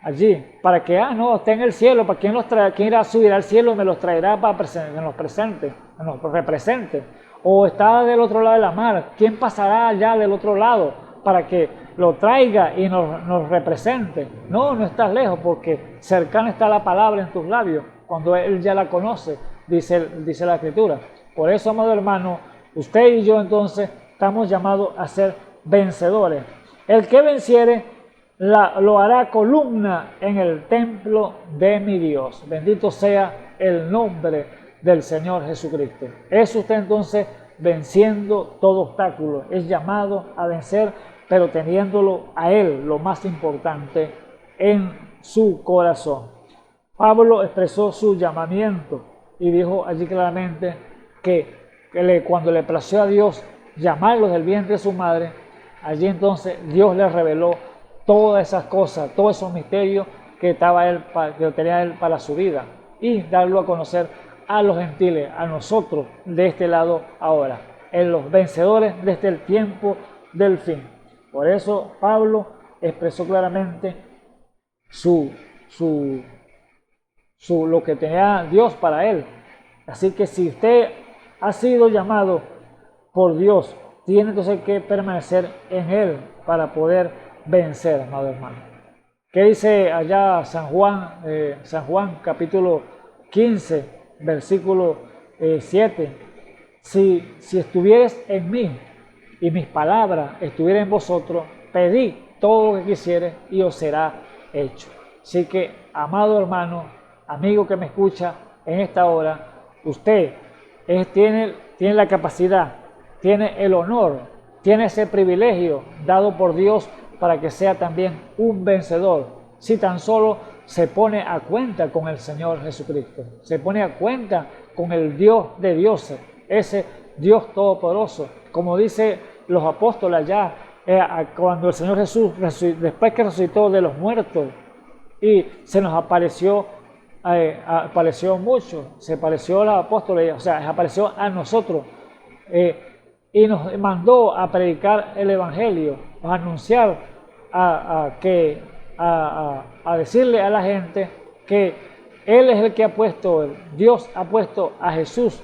allí, para que, no, está en el cielo, para quién los trae, quién irá a subir al cielo y me los traerá para que nos represente, o está del otro lado de la mar, quién pasará allá del otro lado para que lo traiga y nos represente. No, no estás lejos, porque cercana está la palabra en tus labios, cuando Él ya la conoce, dice la Escritura. Por eso, amado hermano, usted y yo entonces estamos llamados a ser vencedores. El que venciere lo hará columna en el templo de mi Dios. Bendito sea el nombre del Señor Jesucristo. Es usted entonces venciendo todo obstáculo. Es llamado a vencer, pero teniéndolo a Él, lo más importante, en su corazón. Pablo expresó su llamamiento y dijo allí claramente que cuando le plació a Dios llamarlos del vientre de su madre, allí entonces Dios le reveló todas esas cosas, todos esos misterios que tenía Él para su vida, y darlo a conocer a los gentiles, a nosotros de este lado ahora, en los vencedores desde el tiempo del fin. Por eso Pablo expresó claramente lo que tenía Dios para él. Así que si usted ha sido llamado por Dios, tiene entonces que permanecer en Él para poder vencer, amado hermano. ¿Qué dice allá San Juan capítulo 15, versículo 7? Si estuvieres en mí y mis palabras estuvieran en vosotros, pedid todo lo que quisieres y os será hecho. Así que, amado hermano, amigo que me escucha en esta hora, usted tiene la capacidad, tiene el honor, tiene ese privilegio dado por Dios para que sea también un vencedor, si tan solo se pone a cuenta con el Señor Jesucristo, se pone a cuenta con el Dios de dioses, ese Dios todopoderoso, como dice los apóstoles allá, cuando el Señor Jesús, después que resucitó de los muertos, y se nos apareció mucho, se apareció a los apóstoles, o sea, se apareció a nosotros, y nos mandó a predicar el Evangelio, a anunciar, a decirle a la gente que Él es el que Dios ha puesto a Jesús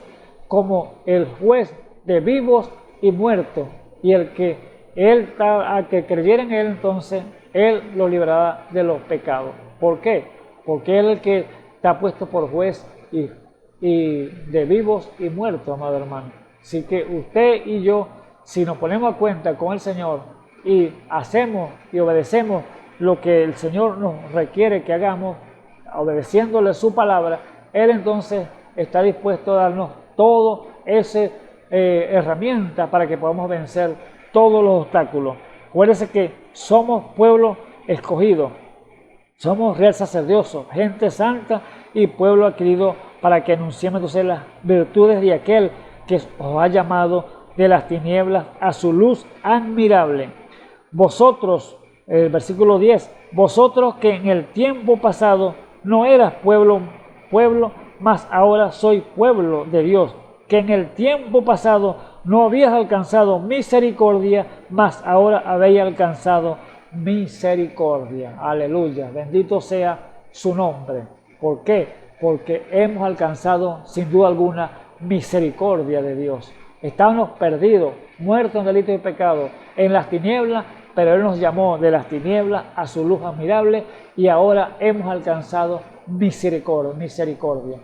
como el juez de vivos y muertos, y a que creyera en Él, entonces Él lo librará de los pecados. ¿Por qué? Porque Él es el que está puesto por juez y de vivos y muertos, amado hermano. Así que usted y yo, si nos ponemos a cuenta con el Señor y hacemos y obedecemos lo que el Señor nos requiere que hagamos, obedeciéndole su palabra, Él entonces está dispuesto a darnos todo ese herramienta para que podamos vencer todos los obstáculos. Acuérdense que somos pueblo escogido, somos real sacerdocio, gente santa y pueblo adquirido, para que anunciemos entonces las virtudes de aquel que os ha llamado de las tinieblas a su luz admirable. Vosotros, el versículo 10, vosotros que en el tiempo pasado no eras pueblo, mas ahora sois pueblo de Dios, que en el tiempo pasado no habías alcanzado misericordia, mas ahora habéis alcanzado misericordia. Aleluya, bendito sea su nombre. ¿Por qué? Porque hemos alcanzado sin duda alguna misericordia de Dios. Estábamos perdidos, muertos en delitos y pecados, en las tinieblas, pero Él nos llamó de las tinieblas a su luz admirable, y ahora hemos alcanzado misericordia.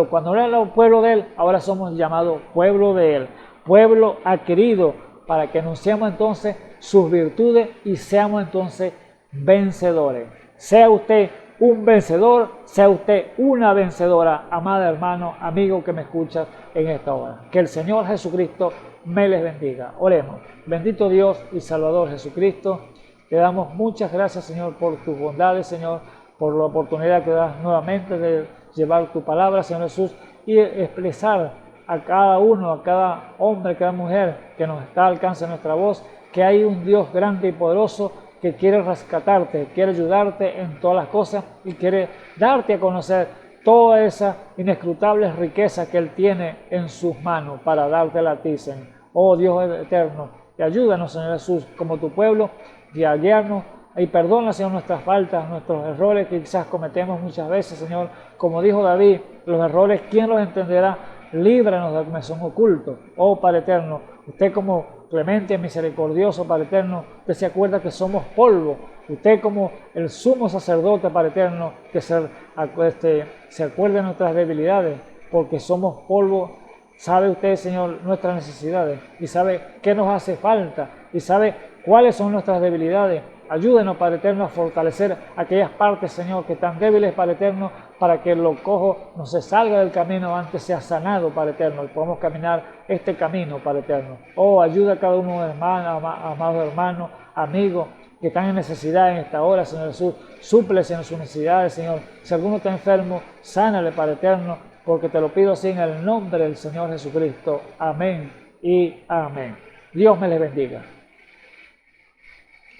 Cuando no era el pueblo de Él, ahora somos llamados pueblo de Él, pueblo adquirido, para que anunciemos entonces sus virtudes y seamos entonces vencedores. Sea usted un vencedor, sea usted una vencedora, amada hermano, amigo que me escuchas en esta hora. Que el Señor Jesucristo me les bendiga. Oremos. Bendito Dios y Salvador Jesucristo, te damos muchas gracias, Señor, por tus bondades, Señor, por la oportunidad que das nuevamente de llevar tu palabra, Señor Jesús, y expresar a cada uno, a cada hombre, a cada mujer que nos está al alcance de nuestra voz, que hay un Dios grande y poderoso que quiere rescatarte, quiere ayudarte en todas las cosas y quiere darte a conocer toda esa inescrutable riqueza que Él tiene en sus manos para dártela a ti, Señor. Oh Dios eterno, y ayúdanos, Señor Jesús, como tu pueblo, y a guiarnos y perdona, Señor, nuestras faltas, nuestros errores que quizás cometemos muchas veces, Señor. Como dijo David, los errores, ¿quién los entenderá? Líbranos de los que me son ocultos. Oh Padre eterno, usted como clemente, misericordioso, Padre eterno, usted se acuerda que somos polvo. Usted como el sumo sacerdote, Padre eterno, que se acuerde de nuestras debilidades, porque somos polvo. Sabe usted, Señor, nuestras necesidades y sabe qué nos hace falta y sabe cuáles son nuestras debilidades. Ayúdenos, Padre eterno, a fortalecer aquellas partes, Señor, que están débiles, Padre eterno, para que lo cojo no se salga del camino, antes sea sanado, Padre eterno, y podamos caminar este camino, Padre eterno. Oh, ayuda a cada uno de hermanos, amados hermanos, amigos, que están en necesidad en esta hora, Señor Jesús. Súples en sus necesidades, Señor. Si alguno está enfermo, sánale, Padre eterno, porque te lo pido así en el nombre del Señor Jesucristo. Amén y amén. Dios me les bendiga.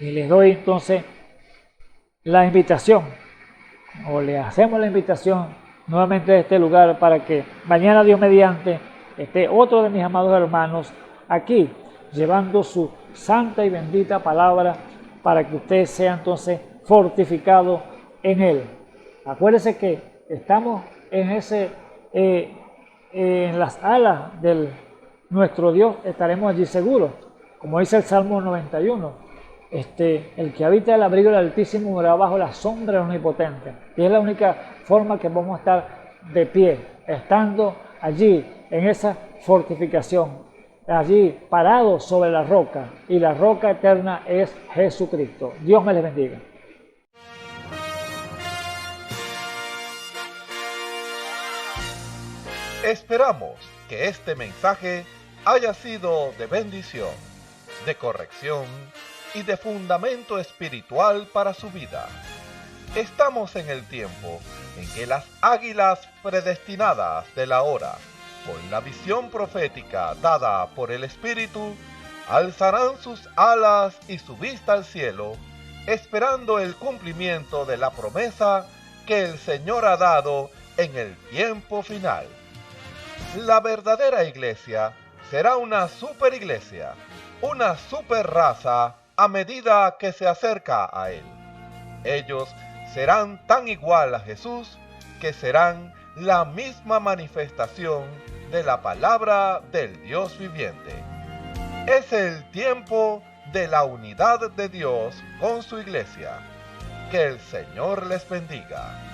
Y les doy entonces la invitación, o le hacemos la invitación nuevamente de este lugar para que mañana, Dios mediante, esté otro de mis amados hermanos aquí, llevando su santa y bendita palabra para que usted sea entonces fortificado en Él. Acuérdese que estamos en las alas de nuestro Dios, estaremos allí seguros, como dice el Salmo 91. El que habita el abrigo del Altísimo morará bajo la sombra del Omnipotente. Y es la única forma que vamos a estar de pie, estando allí en esa fortificación, allí parados sobre la roca. Y la roca eterna es Jesucristo. Dios me les bendiga. Esperamos que este mensaje haya sido de bendición, de corrección y de fundamento espiritual para su vida. Estamos en el tiempo en que las águilas predestinadas de la hora, con la visión profética dada por el Espíritu, alzarán sus alas y su vista al cielo, esperando el cumplimiento de la promesa que el Señor ha dado en el tiempo final. La verdadera iglesia será una superiglesia, una superraza a medida que se acerca a Él. Ellos serán tan igual a Jesús que serán la misma manifestación de la palabra del Dios viviente. Es el tiempo de la unidad de Dios con su iglesia. Que el Señor les bendiga.